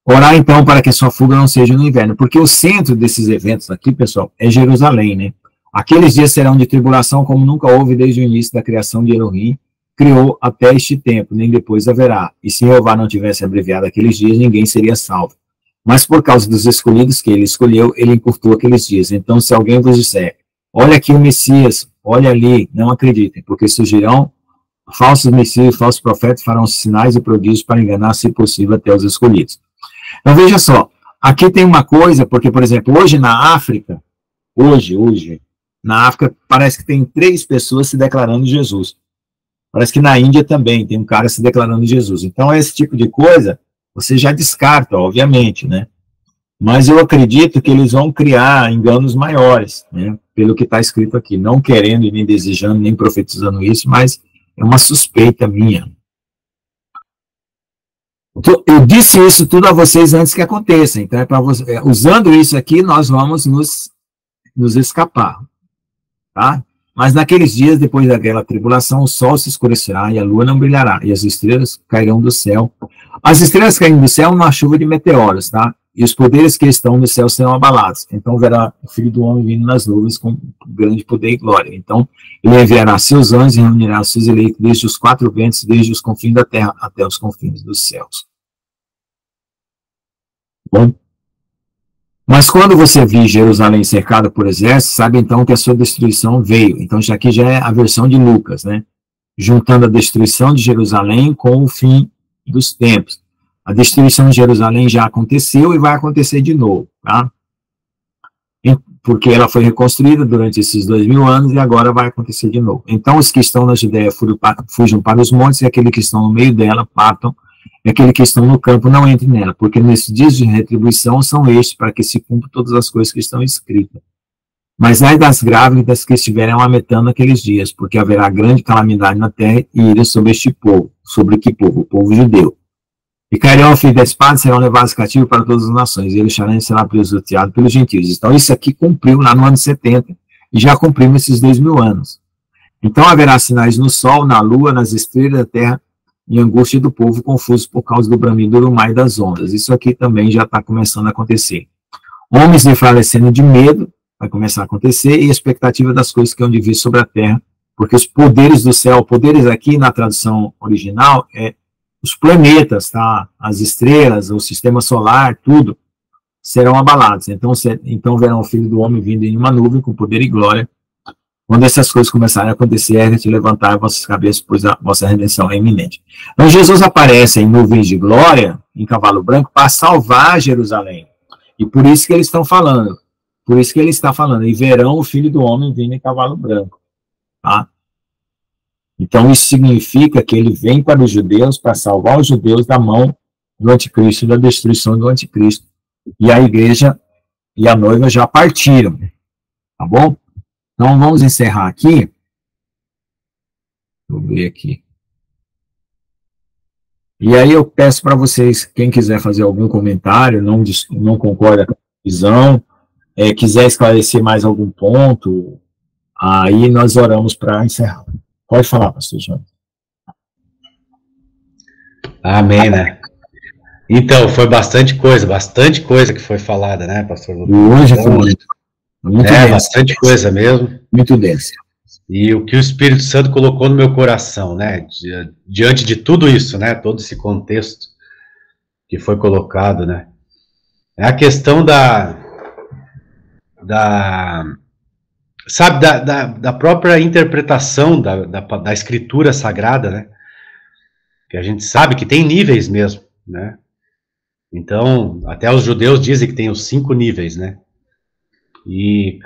Orar então para que sua fuga não seja no inverno, porque o centro desses eventos aqui, pessoal, é Jerusalém, né? Aqueles dias serão de tribulação como nunca houve desde o início da criação de Elohim, criou até este tempo, nem depois haverá. E se Jeová não tivesse abreviado aqueles dias, ninguém seria salvo. Mas por causa dos escolhidos que ele escolheu, ele encurtou aqueles dias. Então, se alguém vos disser, olha aqui o Messias, olha ali, não acreditem, porque surgirão falsos messias e falsos profetas, farão sinais e prodígios para enganar, se possível, até os escolhidos. Então, veja só, aqui tem uma coisa, porque, por exemplo, hoje na África, na África, parece que tem 3 pessoas se declarando Jesus. Parece que na Índia também tem um cara se declarando Jesus. Então, esse tipo de coisa, você já descarta, obviamente, né? Mas eu acredito que eles vão criar enganos maiores, né? Pelo que está escrito aqui. Não querendo, nem desejando, nem profetizando isso, mas é uma suspeita minha. Eu disse isso tudo a vocês antes que aconteça. Então, usando isso aqui, nós vamos nos escapar. Tá? Mas naqueles dias, depois daquela tribulação, o sol se escurecerá e a lua não brilhará, e as estrelas cairão do céu. As estrelas caem do céu numa chuva de meteoros, tá? E os poderes que estão no céu serão abalados. Então verá o Filho do Homem vindo nas nuvens com grande poder e glória. Então ele enviará seus anjos e reunirá seus eleitos desde os 4 ventos, desde os confins da terra até os confins dos céus. Bom? Mas quando você vir Jerusalém cercada por exércitos, sabe então que a sua destruição veio. Então isso aqui já é a versão de Lucas, né? Juntando a destruição de Jerusalém com o fim dos tempos. A destruição de Jerusalém já aconteceu e vai acontecer de novo, tá? porque ela foi reconstruída durante esses 2000 anos e agora vai acontecer de novo. Então, os que estão na Judéia fujam para os montes, e aqueles que estão no meio dela partam, e aqueles que estão no campo não entrem nela, porque nesses dias de retribuição são estes, para que se cumpram todas as coisas que estão escritas. Mas ai das grávidas que estiverem amamentando naqueles dias, porque haverá grande calamidade na terra e ira sobre este povo. Sobre que povo? O povo judeu. E cairão ao fio da espada, serão levados cativos para todas as nações, e Jerusalém será pisoteado pelos gentios. Então, isso aqui cumpriu lá no ano 70, e já cumpriu esses 2000 anos. Então, haverá sinais no sol, na lua, nas estrelas da terra, e angústia do povo confuso por causa do bramido do mar e das ondas. Isso aqui também já está começando a acontecer. Homens desfalecendo de medo, vai começar a acontecer, e a expectativa das coisas que hão de vir sobre a terra, porque os poderes do céu, poderes aqui na tradução original, os planetas, tá? As estrelas, o sistema solar, tudo, serão abalados. Então verão o Filho do Homem vindo em uma nuvem com poder e glória. Quando essas coisas começarem a acontecer, ergue-te, levantai vossas cabeças, pois a vossa redenção é iminente. Então Jesus aparece em nuvens de glória, em cavalo branco, para salvar Jerusalém. E por isso que eles estão falando. Por isso que ele está falando. E verão o Filho do Homem vindo em cavalo branco. Tá? Então isso significa que ele vem para os judeus, para salvar os judeus da mão do anticristo e da destruição do anticristo. E a igreja e a noiva já partiram. Tá bom? Então, vamos encerrar aqui. Vou ver aqui. E aí eu peço para vocês, quem quiser fazer algum comentário, não concorda com a visão, quiser esclarecer mais algum ponto, aí nós oramos para encerrar. Pode falar, pastor João. Amém, né? Então, foi bastante coisa que foi falada, né, pastor Lucas? Hoje foi muito denso. Bastante coisa mesmo. Muito denso. E o que o Espírito Santo colocou no meu coração, né, diante de tudo isso, né, todo esse contexto que foi colocado, né, é a questão da própria interpretação da Escritura Sagrada, né, que a gente sabe que tem níveis mesmo, né, então, até os judeus dizem que tem os 5 níveis, né, e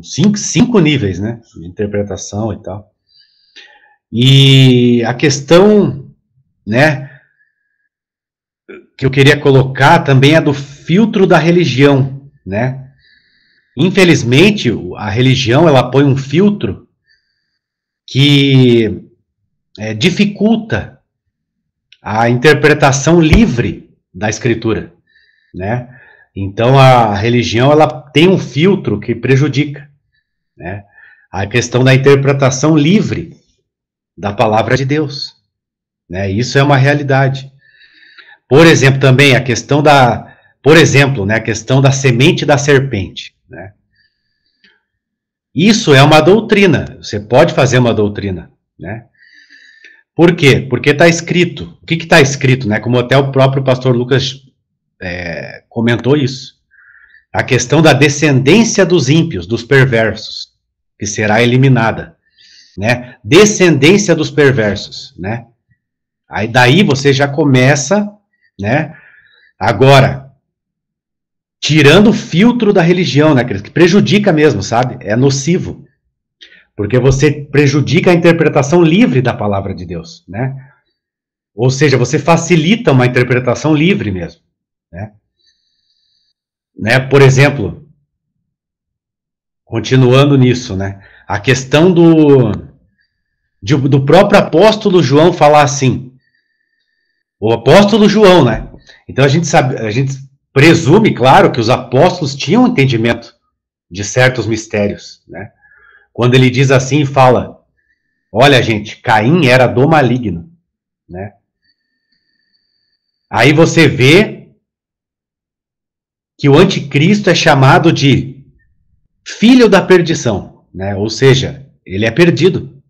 5 níveis, né, de interpretação e tal. E a questão, né, que eu queria colocar também é do filtro da religião, né. Infelizmente, a religião, ela põe um filtro que dificulta a interpretação livre da Escritura, né. Então, a religião, ela tem um filtro que prejudica, né, a questão da interpretação livre da palavra de Deus, né, isso é uma realidade. Por exemplo, também a questão né, a questão da semente da serpente, né, isso é uma doutrina, você pode fazer uma doutrina, né, por quê? Porque está escrito, o que está escrito, né, como até o próprio pastor Lucas comentou isso, a questão da descendência dos ímpios, dos perversos, que será eliminada, né, descendência dos perversos, né, aí daí você já começa, né, agora, tirando o filtro da religião, né, que prejudica mesmo, sabe, é nocivo, porque você prejudica a interpretação livre da palavra de Deus, né, ou seja, você facilita uma interpretação livre mesmo, né? Por exemplo, continuando nisso, né? A questão do próprio apóstolo João falar assim, o apóstolo João, né? Então a gente presume, claro, que os apóstolos tinham entendimento de certos mistérios, né? Quando ele diz assim, fala, olha, gente, Caim era do maligno, né? Aí você vê que o anticristo é chamado de filho da perdição, né? Ou seja, ele é perdido,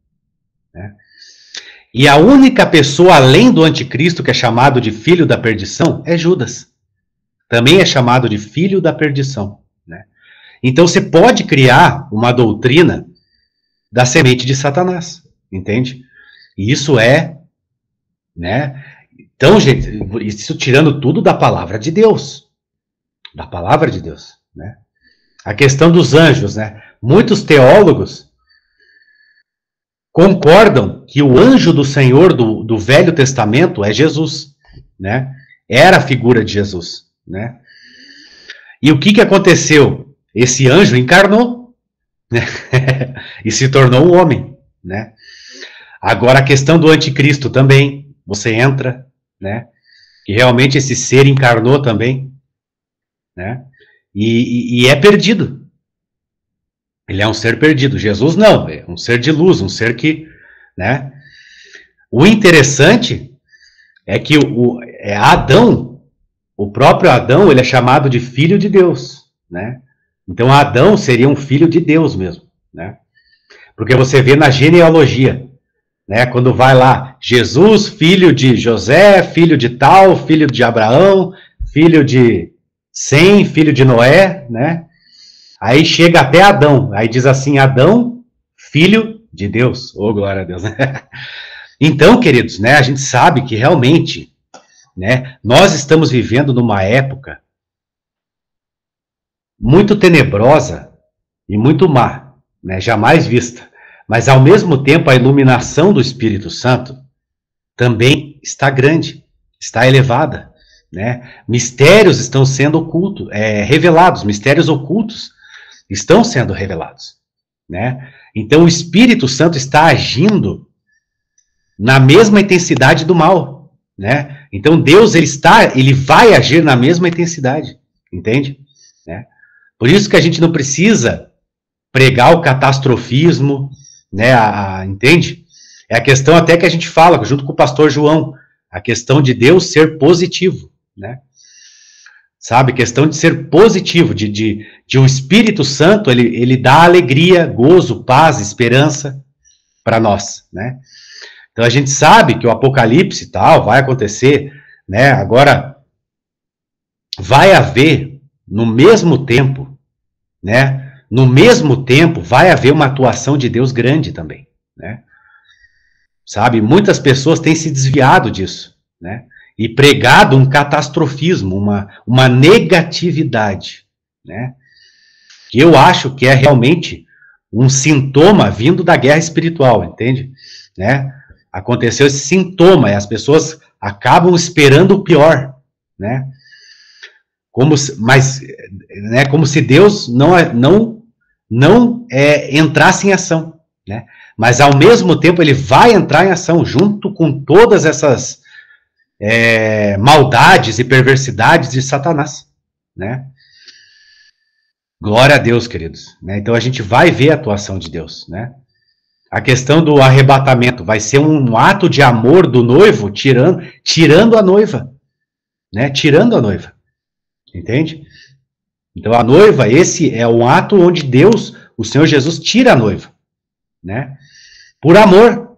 né? E a única pessoa além do anticristo que é chamado de filho da perdição é Judas. Também é chamado de filho da perdição, né? Então você pode criar uma doutrina da semente de Satanás, entende? E isso né? Então, gente, isso tirando tudo da palavra de Deus. Da palavra de Deus, né? A questão dos anjos, né? Muitos teólogos concordam que o anjo do Senhor do Velho Testamento é Jesus, né? Era a figura de Jesus, né? E o que aconteceu? Esse anjo encarnou, né? E se tornou um homem, né? Agora a questão do anticristo também, você entra, né? Que realmente esse ser encarnou também, né? E é perdido. Ele é um ser perdido. Jesus não, é um ser de luz, um ser que, né? O interessante é que Adão, o próprio Adão, ele é chamado de filho de Deus, né? Então Adão seria um filho de Deus mesmo, né? Porque você vê na genealogia, né? Quando vai lá, Jesus, filho de José, filho de tal, filho de Abraão, filho de Sem, filho de Noé, né? Aí chega até Adão, aí diz assim, Adão, filho de Deus. Oh, glória a Deus, né? Então, queridos, né, a gente sabe que realmente, né, nós estamos vivendo numa época muito tenebrosa e muito má, né, jamais vista. Mas, ao mesmo tempo, a iluminação do Espírito Santo também está grande, está elevada, né? Mistérios estão sendo revelados, mistérios ocultos estão sendo revelados, né? Então o Espírito Santo está agindo na mesma intensidade do mal, né? Então Deus ele vai agir na mesma intensidade, entende? Né? Por isso que a gente não precisa pregar o catastrofismo, né? Entende? É a questão até que a gente fala junto com o pastor João, a questão de Deus ser positivo, né? Sabe, questão de ser positivo, de o Espírito Santo, ele dá alegria, gozo, paz, esperança para nós, né? Então a gente sabe que o Apocalipse tal vai acontecer, né? Agora, vai haver, no mesmo tempo, né? No mesmo tempo, vai haver uma atuação de Deus grande também, né? Sabe, muitas pessoas têm se desviado disso, né? E pregado um catastrofismo, uma negatividade, né? Que eu acho que é realmente um sintoma vindo da guerra espiritual, entende? Né? Aconteceu esse sintoma e as pessoas acabam esperando o pior, né? Como se Deus não entrasse em ação, né? Mas ao mesmo tempo ele vai entrar em ação junto com todas essas maldades e perversidades de Satanás, né? Glória a Deus, queridos, né? Então a gente vai ver a atuação de Deus, né? A questão do arrebatamento vai ser um ato de amor do noivo tirando a noiva, né? Tirando a noiva, entende? Então a noiva, esse é um ato onde Deus, o Senhor Jesus, tira a noiva, né? Por amor,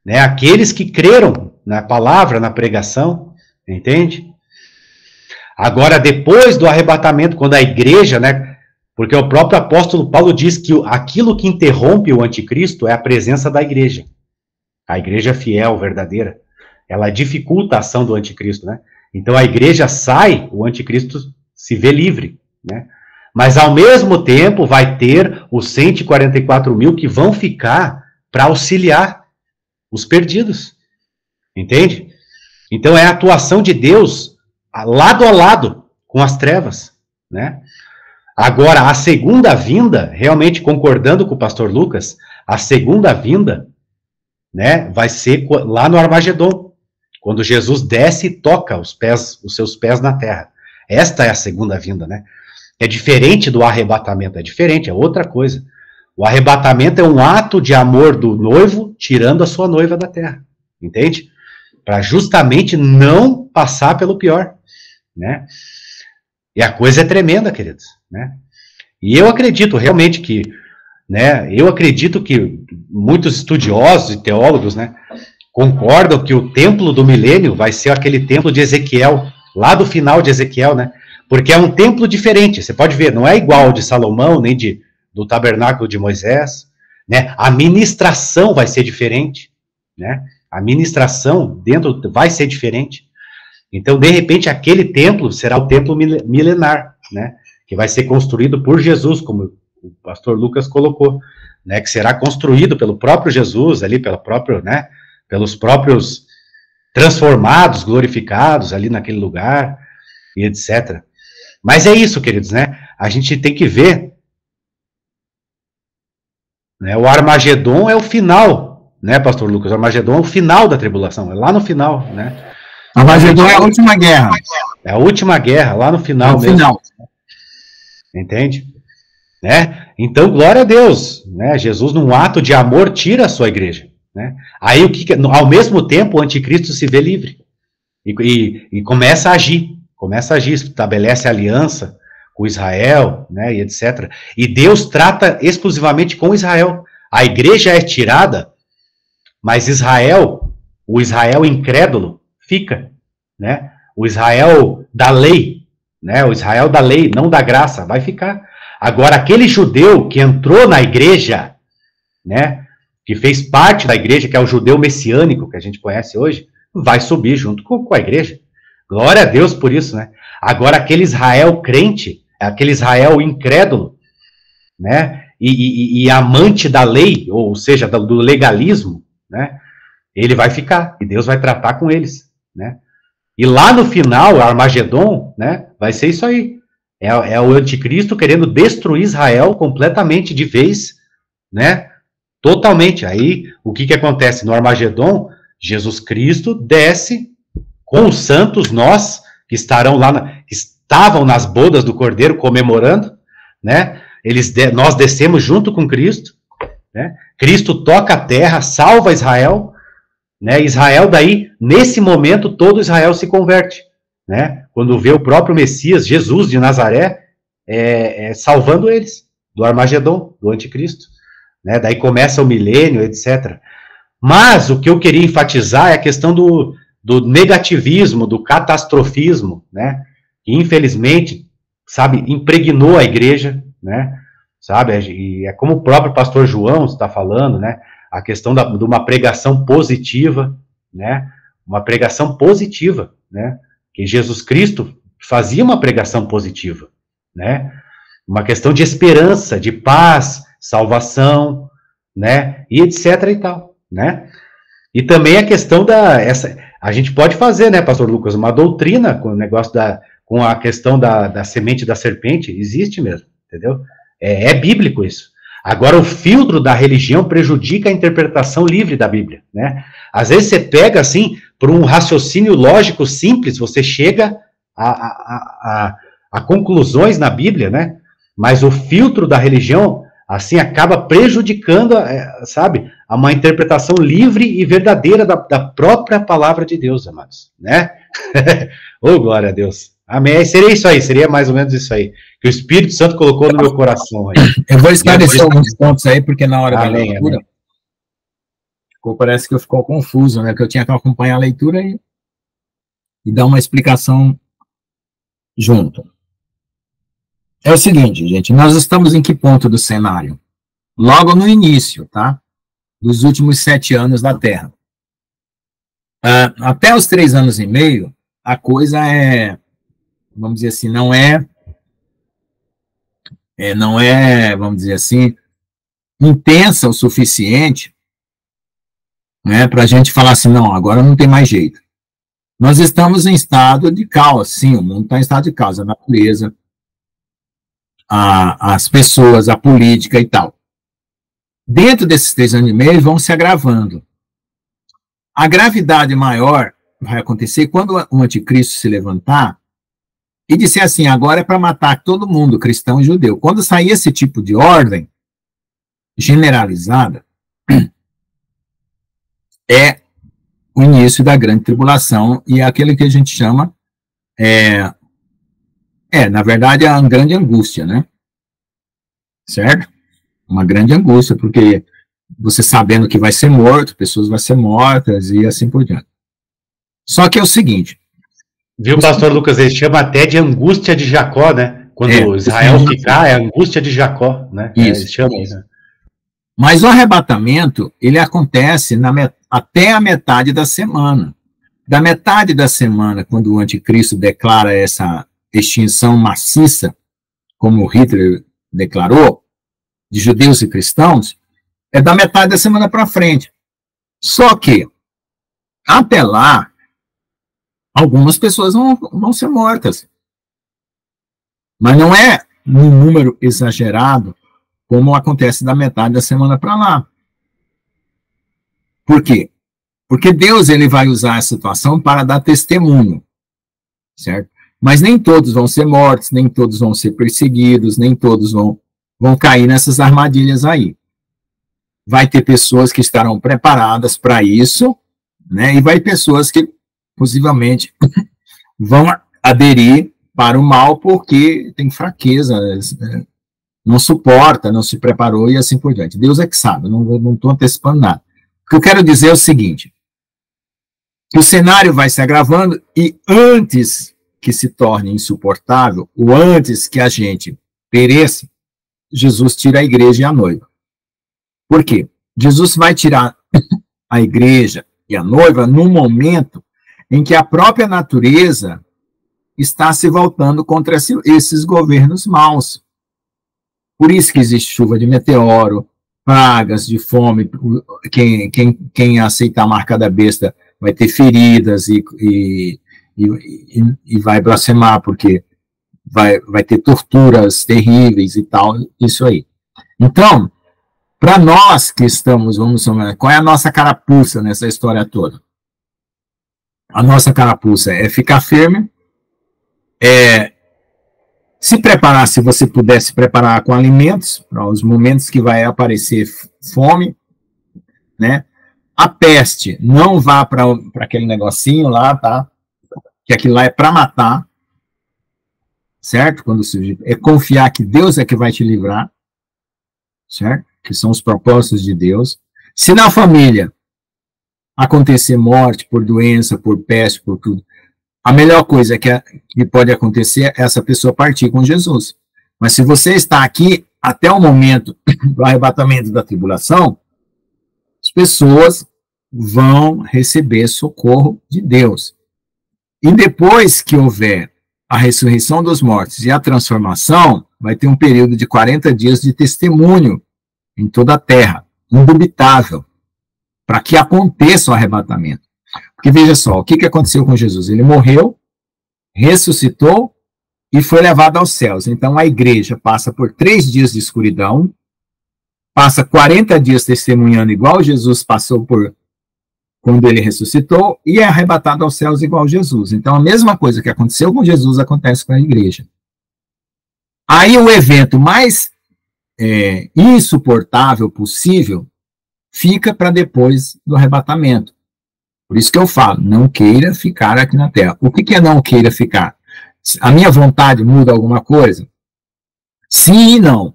né? Aqueles que creram na palavra, na pregação, entende? Agora, depois do arrebatamento, quando a igreja, né? Porque o próprio apóstolo Paulo diz que aquilo que interrompe o anticristo é a presença da igreja. A igreja fiel, verdadeira, ela dificulta a ação do anticristo, né? Então a igreja sai, o anticristo se vê livre, né? Mas ao mesmo tempo vai ter os 144 mil que vão ficar para auxiliar os perdidos. Entende? Então é a atuação de Deus lado a lado com as trevas, né? Agora, a segunda vinda, realmente concordando com o pastor Lucas, a segunda vinda, né, vai ser lá no Armagedon, quando Jesus desce e toca os seus pés na terra. Esta é a segunda vinda, né? É diferente do arrebatamento, é diferente, é outra coisa. O arrebatamento é um ato de amor do noivo tirando a sua noiva da terra, entende? Para justamente não passar pelo pior, né? E a coisa é tremenda, queridos, né? E eu acredito realmente que, né? Eu acredito que muitos estudiosos e teólogos, né, concordam que o templo do milênio vai ser aquele templo de Ezequiel, lá do final de Ezequiel, né? Porque é um templo diferente. Você pode ver, não é igual ao de Salomão nem do tabernáculo de Moisés, né? A ministração vai ser diferente, né? A ministração dentro vai ser diferente. Então, de repente, aquele templo será o templo milenar, né? que vai ser construído por Jesus, como o pastor Lucas colocou, né, que será construído pelo próprio Jesus, ali, né, pelos próprios transformados, glorificados ali naquele lugar, e etc. Mas é isso, queridos, né? A gente tem que ver, né, o Armagedon é o final, né, pastor Lucas? O Armagedon é o final da tribulação, é lá no final, né? Armagedon é a última guerra. É a última guerra, lá no final mesmo. Final. Entende? Né? Então, glória a Deus, né? Jesus, num ato de amor, tira a sua igreja, né? Aí, ao mesmo tempo, o anticristo se vê livre e começa a agir, estabelece aliança com Israel, né, e etc. E Deus trata exclusivamente com Israel. A igreja é tirada, mas o Israel incrédulo, fica, né? O Israel da lei, né? O Israel da lei, não da graça, vai ficar. Agora, aquele judeu que entrou na igreja, né, que fez parte da igreja, que é o judeu messiânico, que a gente conhece hoje, vai subir junto com a igreja. Glória a Deus por isso, né? Agora, aquele Israel crente, aquele Israel incrédulo, né, e amante da lei, ou seja, do legalismo, né, ele vai ficar, e Deus vai tratar com eles, né? E lá no final, Armagedon, né, vai ser isso aí. É o anticristo querendo destruir Israel completamente, de vez, né? Totalmente. Aí, o que acontece? No Armagedon, Jesus Cristo desce com os santos, nós, que estarão lá, que estavam nas bodas do Cordeiro, comemorando, né? Nós descemos junto com Cristo, né? Cristo toca a terra, salva Israel, né? Israel, daí, nesse momento, todo Israel se converte, né? Quando vê o próprio Messias, Jesus de Nazaré, salvando eles do Armagedon, do anticristo, né? Daí começa o milênio, etc. Mas o que eu queria enfatizar é a questão do negativismo, do catastrofismo, né? Que infelizmente, sabe, impregnou a igreja, né? Sabe, e é como o próprio pastor João está falando, né? A questão de uma pregação positiva, né? Uma pregação positiva, né? Que Jesus Cristo fazia uma pregação positiva, né? Uma questão de esperança, de paz, salvação, né? E etc e tal, né? E também a questão a gente pode fazer, né, pastor Lucas, uma doutrina com o negócio com a questão da semente da serpente, existe mesmo, entendeu? É bíblico isso. Agora, o filtro da religião prejudica a interpretação livre da Bíblia, né? Às vezes você pega, assim, por um raciocínio lógico simples, você chega a conclusões na Bíblia, né? Mas o filtro da religião, assim, acaba prejudicando, sabe, a uma interpretação livre e verdadeira da própria palavra de Deus, amados, né? Oh, glória a Deus. Amém. Seria isso aí, seria mais ou menos isso aí, que o Espírito Santo colocou no meu coração aí. Eu vou esclarecer alguns pontos aí, porque na hora da leitura, amém. Parece que ficou confuso, né? Que eu tinha que acompanhar a leitura e dar uma explicação junto. É o seguinte, gente, nós estamos em que ponto do cenário? Logo no início, tá? Dos últimos 7 anos da Terra. Até os 3 anos e meio, a coisa vamos dizer assim, não é, vamos dizer assim, intensa o suficiente, né, para a gente falar assim, não, agora não tem mais jeito. Nós estamos em estado de caos, sim, o mundo está em estado de caos, a natureza, as pessoas, a política e tal. Dentro desses 3 anos e meio vão se agravando. A gravidade maior vai acontecer quando o anticristo se levantar e disser assim, agora é para matar todo mundo, cristão e judeu. Quando sair esse tipo de ordem generalizada, é o início da grande tribulação e é aquele que a gente chama, na verdade, é uma grande angústia, né? Certo? Uma grande angústia, porque você sabendo que vai ser morto, pessoas vão ser mortas e assim por diante. Só que é o seguinte... Viu, pastor Lucas, ele chama até de angústia de Jacó, né? Quando Israel ficar, é a angústia de Jacó, né? Isso. Eles chamam isso. Mas o arrebatamento, ele acontece até a metade da semana. Da metade da semana, quando o anticristo declara essa extinção maciça, como Hitler declarou, de judeus e cristãos, é da metade da semana para frente. Só que, até lá, algumas pessoas vão ser mortas. Mas não é num número exagerado, como acontece da metade da semana para lá. Por quê? Porque Deus ele vai usar a situação para dar testemunho, certo? Mas nem todos vão ser mortos, nem todos vão ser perseguidos, nem todos vão cair nessas armadilhas aí. Vai ter pessoas que estarão preparadas para isso, né? E vai ter pessoas que, possivelmente, vão aderir para o mal porque tem fraqueza, né? Não suporta, não se preparou e assim por diante. Deus é que sabe, não estou antecipando nada. O que eu quero dizer é o seguinte, que o cenário vai se agravando e antes que se torne insuportável, ou antes que a gente pereça, Jesus tira a igreja e a noiva. Por quê? Jesus vai tirar a igreja e a noiva num momento em que a própria natureza está se voltando contra esses governos maus. Por isso que existe chuva de meteoro, pragas de fome, quem aceitar a marca da besta vai ter feridas e vai blasfemar, porque vai ter torturas terríveis e tal, isso aí. Então, para nós que estamos, vamos chamar, qual é a nossa carapuça nessa história toda? A nossa carapuça é ficar firme, se preparar, se você puder se preparar com alimentos, para os momentos que vai aparecer fome, né? A peste, não vá para aquele negocinho lá, tá? Que aquilo lá é para matar, certo? Quando surgir, é confiar que Deus é que vai te livrar, certo? Que são os propósitos de Deus. Se na família acontecer morte por doença, por peste, por tudo, a melhor coisa que pode acontecer é essa pessoa partir com Jesus. Mas se você está aqui até o momento do arrebatamento da tribulação, as pessoas vão receber socorro de Deus. E depois que houver a ressurreição dos mortos e a transformação, vai ter um período de 40 dias de testemunho em toda a terra, indubitável, para que aconteça o arrebatamento. Porque veja só, o que aconteceu com Jesus? Ele morreu, ressuscitou e foi levado aos céus. Então a igreja passa por 3 dias de escuridão, passa 40 dias testemunhando igual Jesus passou por quando ele ressuscitou, e é arrebatado aos céus igual Jesus. Então a mesma coisa que aconteceu com Jesus acontece com a igreja. Aí o evento mais insuportável possível fica para depois do arrebatamento. Por isso que eu falo, não queira ficar aqui na Terra. O que é não queira ficar? A minha vontade muda alguma coisa? Sim e não.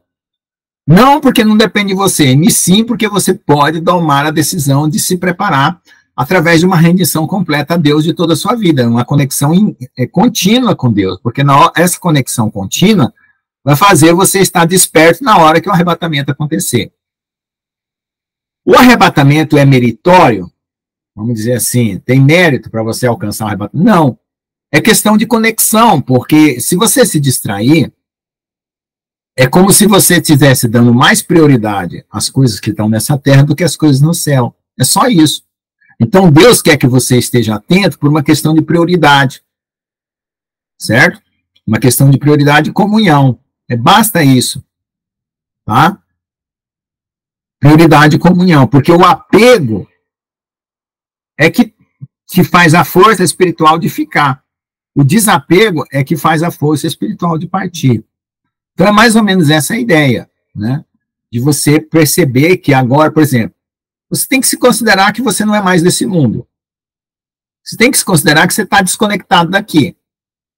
Não porque não depende de você, e sim porque você pode tomar a decisão de se preparar através de uma rendição completa a Deus de toda a sua vida, uma conexão contínua com Deus, porque essa conexão contínua vai fazer você estar desperto na hora que o arrebatamento acontecer. O arrebatamento é meritório? Vamos dizer assim, tem mérito para você alcançar o arrebatamento? Não. É questão de conexão, porque se você se distrair, é como se você estivesse dando mais prioridade às coisas que estão nessa terra do que às coisas no céu. É só isso. Então, Deus quer que você esteja atento por uma questão de prioridade. Certo? Uma questão de prioridade e comunhão. Basta isso. Tá? Prioridade e comunhão. Porque o apego é que faz a força espiritual de ficar. O desapego é que faz a força espiritual de partir. Então, é mais ou menos essa a ideia, né? De você perceber que agora, por exemplo, você tem que se considerar que você não é mais desse mundo. Você tem que se considerar que você está desconectado daqui.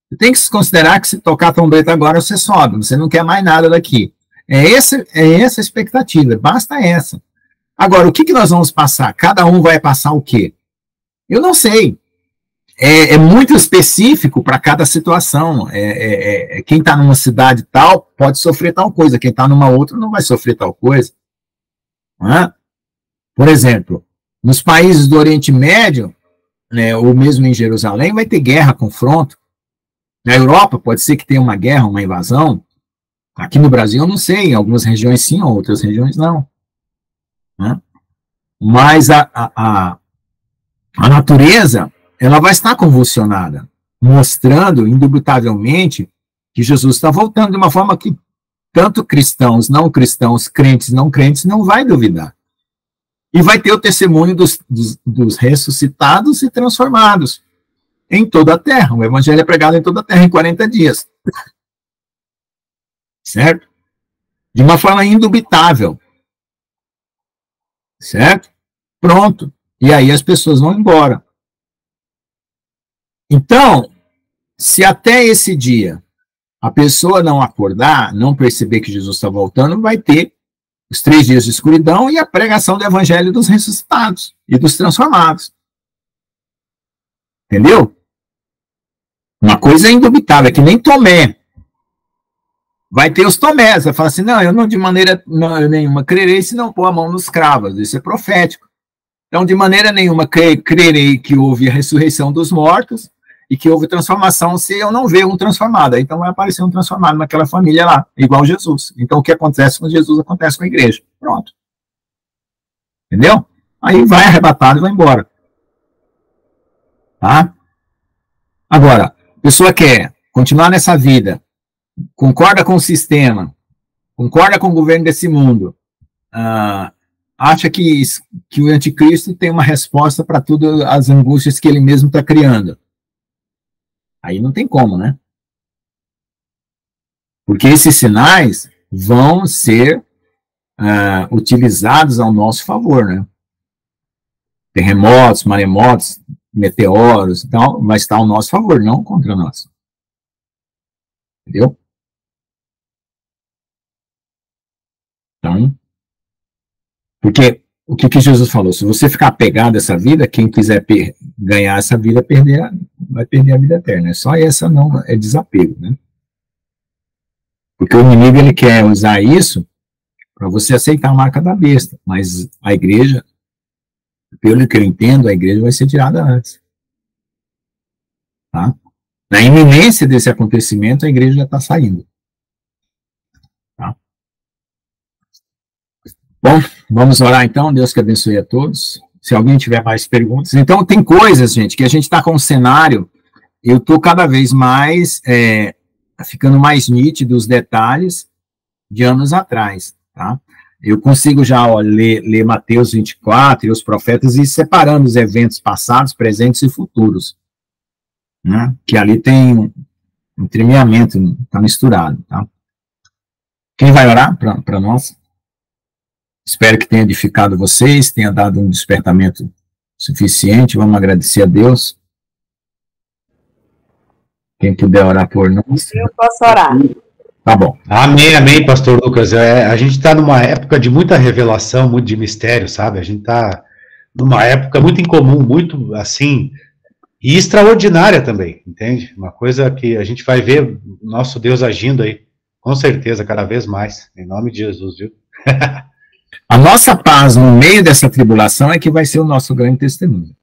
Você tem que se considerar que se tocar a trombeta agora, você sobe. Você não quer mais nada daqui. É essa a expectativa, basta essa. Agora, o que nós vamos passar? Cada um vai passar o quê? Eu não sei. É muito específico para cada situação. Quem está numa cidade tal pode sofrer tal coisa, quem está numa outra não vai sofrer tal coisa. Não é? Por exemplo, nos países do Oriente Médio, né, ou mesmo em Jerusalém, vai ter guerra, confronto. Na Europa pode ser que tenha uma guerra, uma invasão, Aqui no Brasil, eu não sei, em algumas regiões sim, em outras regiões não. Né? Mas a natureza, ela vai estar convulsionada, mostrando, indubitavelmente, que Jesus está voltando de uma forma que tanto cristãos, não cristãos, crentes, não crentes, não vai duvidar. E vai ter o testemunho dos ressuscitados e transformados em toda a terra. O evangelho é pregado em toda a terra em 40 dias. Certo? De uma forma indubitável. Certo? Pronto. E aí as pessoas vão embora. Então, se até esse dia a pessoa não acordar, não perceber que Jesus está voltando, vai ter os 3 dias de escuridão e a pregação do evangelho dos ressuscitados e dos transformados. Entendeu? Uma coisa é indubitável, é que nem Tomé. Vai ter os Tomés, vai falar assim, não, eu não de maneira nenhuma crerei se não pôr a mão nos cravos, isso é profético. Então, de maneira nenhuma crerei que houve a ressurreição dos mortos e que houve transformação se eu não ver um transformado. Então vai aparecer um transformado naquela família lá, igual Jesus. Então o que acontece com Jesus acontece com a igreja. Pronto. Entendeu? Aí vai arrebatado e vai embora. Tá? Agora, a pessoa quer continuar nessa vida, concorda com o sistema, concorda com o governo desse mundo, acha que o anticristo tem uma resposta para todas as angústias que ele mesmo está criando. Aí não tem como, né? Porque esses sinais vão ser utilizados ao nosso favor, né? Terremotos, maremotos, meteoros e tal, vai estar ao nosso favor, não contra nós. Entendeu? Então, porque o que Jesus falou? Se você ficar apegado a essa vida, quem quiser ganhar essa vida, vai perder a vida eterna. Só essa não é desapego, né? Porque o inimigo, ele quer usar isso para você aceitar a marca da besta. Mas a igreja, pelo que eu entendo, a igreja vai ser tirada antes. Tá? Na iminência desse acontecimento, a igreja já está saindo. Tá? Bom, vamos orar então, Deus que abençoe a todos. Se alguém tiver mais perguntas. Então, tem coisas, gente, que a gente está com um cenário, eu estou cada vez mais, ficando mais nítido os detalhes de anos atrás, tá? Eu consigo já ler Mateus 24 e os profetas e ir separando os eventos passados, presentes e futuros, né? Que ali tem um entremeamento, está misturado, tá? Quem vai orar para nós? Espero que tenha edificado vocês, tenha dado um despertamento suficiente. Vamos agradecer a Deus. Quem puder orar por nós. Eu posso orar. Tá bom. Amém, amém, pastor Lucas. A gente está numa época de muita revelação, muito de mistério, sabe? A gente está numa época muito incomum, muito assim, e extraordinária também, entende? Uma coisa que a gente vai ver nosso Deus agindo aí, com certeza, cada vez mais, em nome de Jesus, viu? A nossa paz no meio dessa tribulação é que vai ser o nosso grande testemunho.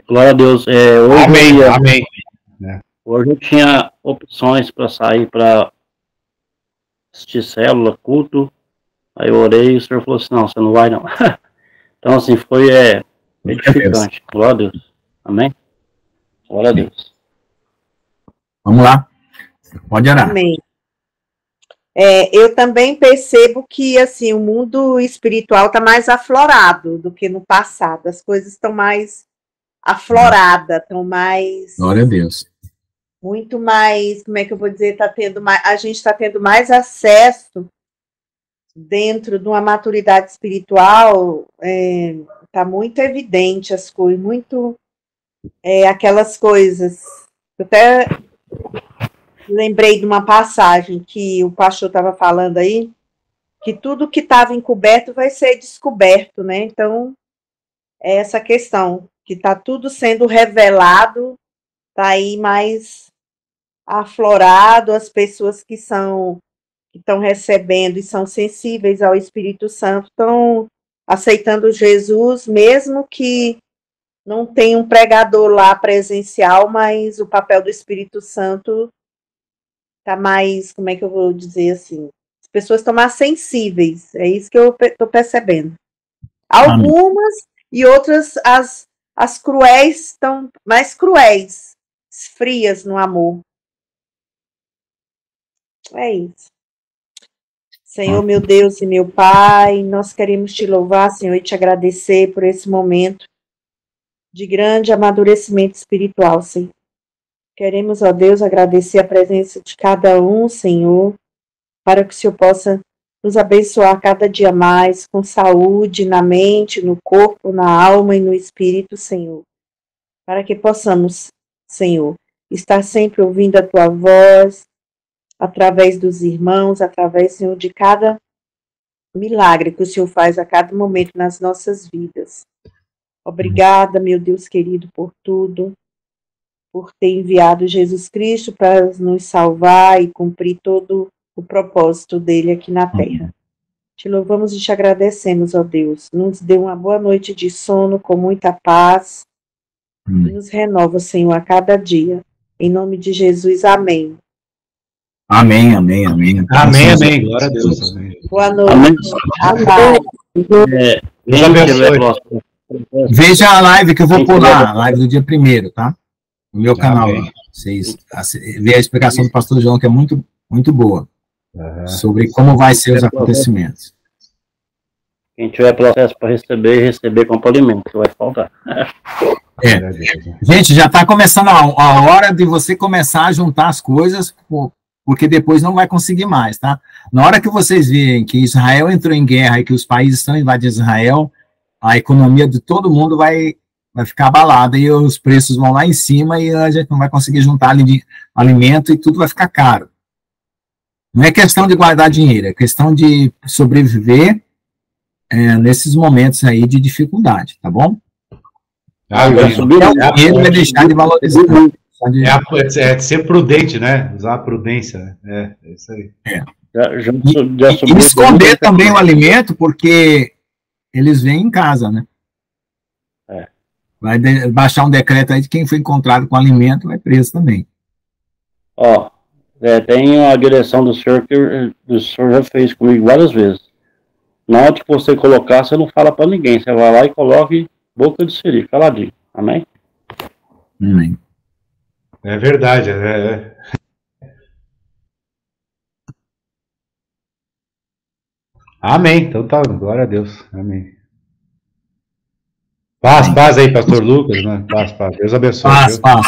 Glória a Deus. Hoje amém, amém. Hoje eu tinha opções para sair para assistir célula, culto. Aí eu orei e o senhor falou assim, não, você não vai não. Então assim, foi edificante. Glória a Deus. Amém? Glória a Deus. Vamos lá. Pode orar. Amém. Eu também percebo que assim, o mundo espiritual está mais aflorado do que no passado. As coisas estão mais afloradas, estão mais... Glória a Deus. Muito mais, como é que eu vou dizer, a gente está tendo mais acesso dentro de uma maturidade espiritual, está muito evidente as coisas, muito aquelas coisas. Eu até lembrei de uma passagem que o pastor estava falando aí, que tudo que estava encoberto vai ser descoberto, né? Então, é essa questão, que está tudo sendo revelado, está aí mais aflorado, as pessoas que estão recebendo e são sensíveis ao Espírito Santo estão aceitando Jesus, mesmo que não tenha um pregador lá presencial, mas o papel do Espírito Santo tá mais, como é que eu vou dizer assim? As pessoas estão mais sensíveis, é isso que eu estou percebendo. Algumas e outras, as cruéis estão mais cruéis, frias no amor. É isso. Senhor, meu Deus e meu Pai, nós queremos te louvar, Senhor, e te agradecer por esse momento de grande amadurecimento espiritual, Senhor. Queremos, ó Deus, agradecer a presença de cada um, Senhor, para que o Senhor possa nos abençoar cada dia mais, com saúde na mente, no corpo, na alma e no espírito, Senhor. Para que possamos, Senhor, estar sempre ouvindo a Tua voz, através dos irmãos, através, Senhor, de cada milagre que o Senhor faz a cada momento nas nossas vidas. Obrigada, meu Deus querido, por tudo, por ter enviado Jesus Cristo para nos salvar e cumprir todo o propósito dele aqui na terra. Te louvamos e te agradecemos, ó Deus. Nos dê uma boa noite de sono com muita paz e nos renova, Senhor, a cada dia. Em nome de Jesus, amém. Amém, amém, amém. Amém, amém. Glória a Deus. Amém. Boa noite. Amém. Deus abençoe. Veja a live que eu vou pular, a live do dia 1º, tá? No meu canal. Amém. Vocês vê a explicação do pastor João, que é muito, muito boa, sobre como vai ser os acontecimentos. Quem tiver processo para receber com polimento, vai faltar. Gente, já está começando a hora de você começar a juntar as coisas, porque depois não vai conseguir mais, tá? Na hora que vocês virem que Israel entrou em guerra e que os países estão invadindo Israel, a economia de todo mundo vai ficar abalada e os preços vão lá em cima e a gente não vai conseguir juntar alimento e tudo vai ficar caro. Não é questão de guardar dinheiro, é questão de sobreviver nesses momentos aí de dificuldade, tá bom? O dinheiro vai deixar de valorizar. É ser prudente, né? Usar a prudência. É isso aí. E esconder também o alimento, porque eles vêm em casa, né? Vai baixar um decreto aí de quem foi encontrado com alimento vai preso também. Ó, tem a direção do senhor que o senhor já fez comigo várias vezes. Na hora que você colocar, você não fala para ninguém. Você vai lá e coloca boca de siri, caladinho. Amém? Amém. É verdade. Amém. Então tá, glória a Deus. Amém. Paz aí, pastor Lucas, né? Paz. Deus abençoe. Paz.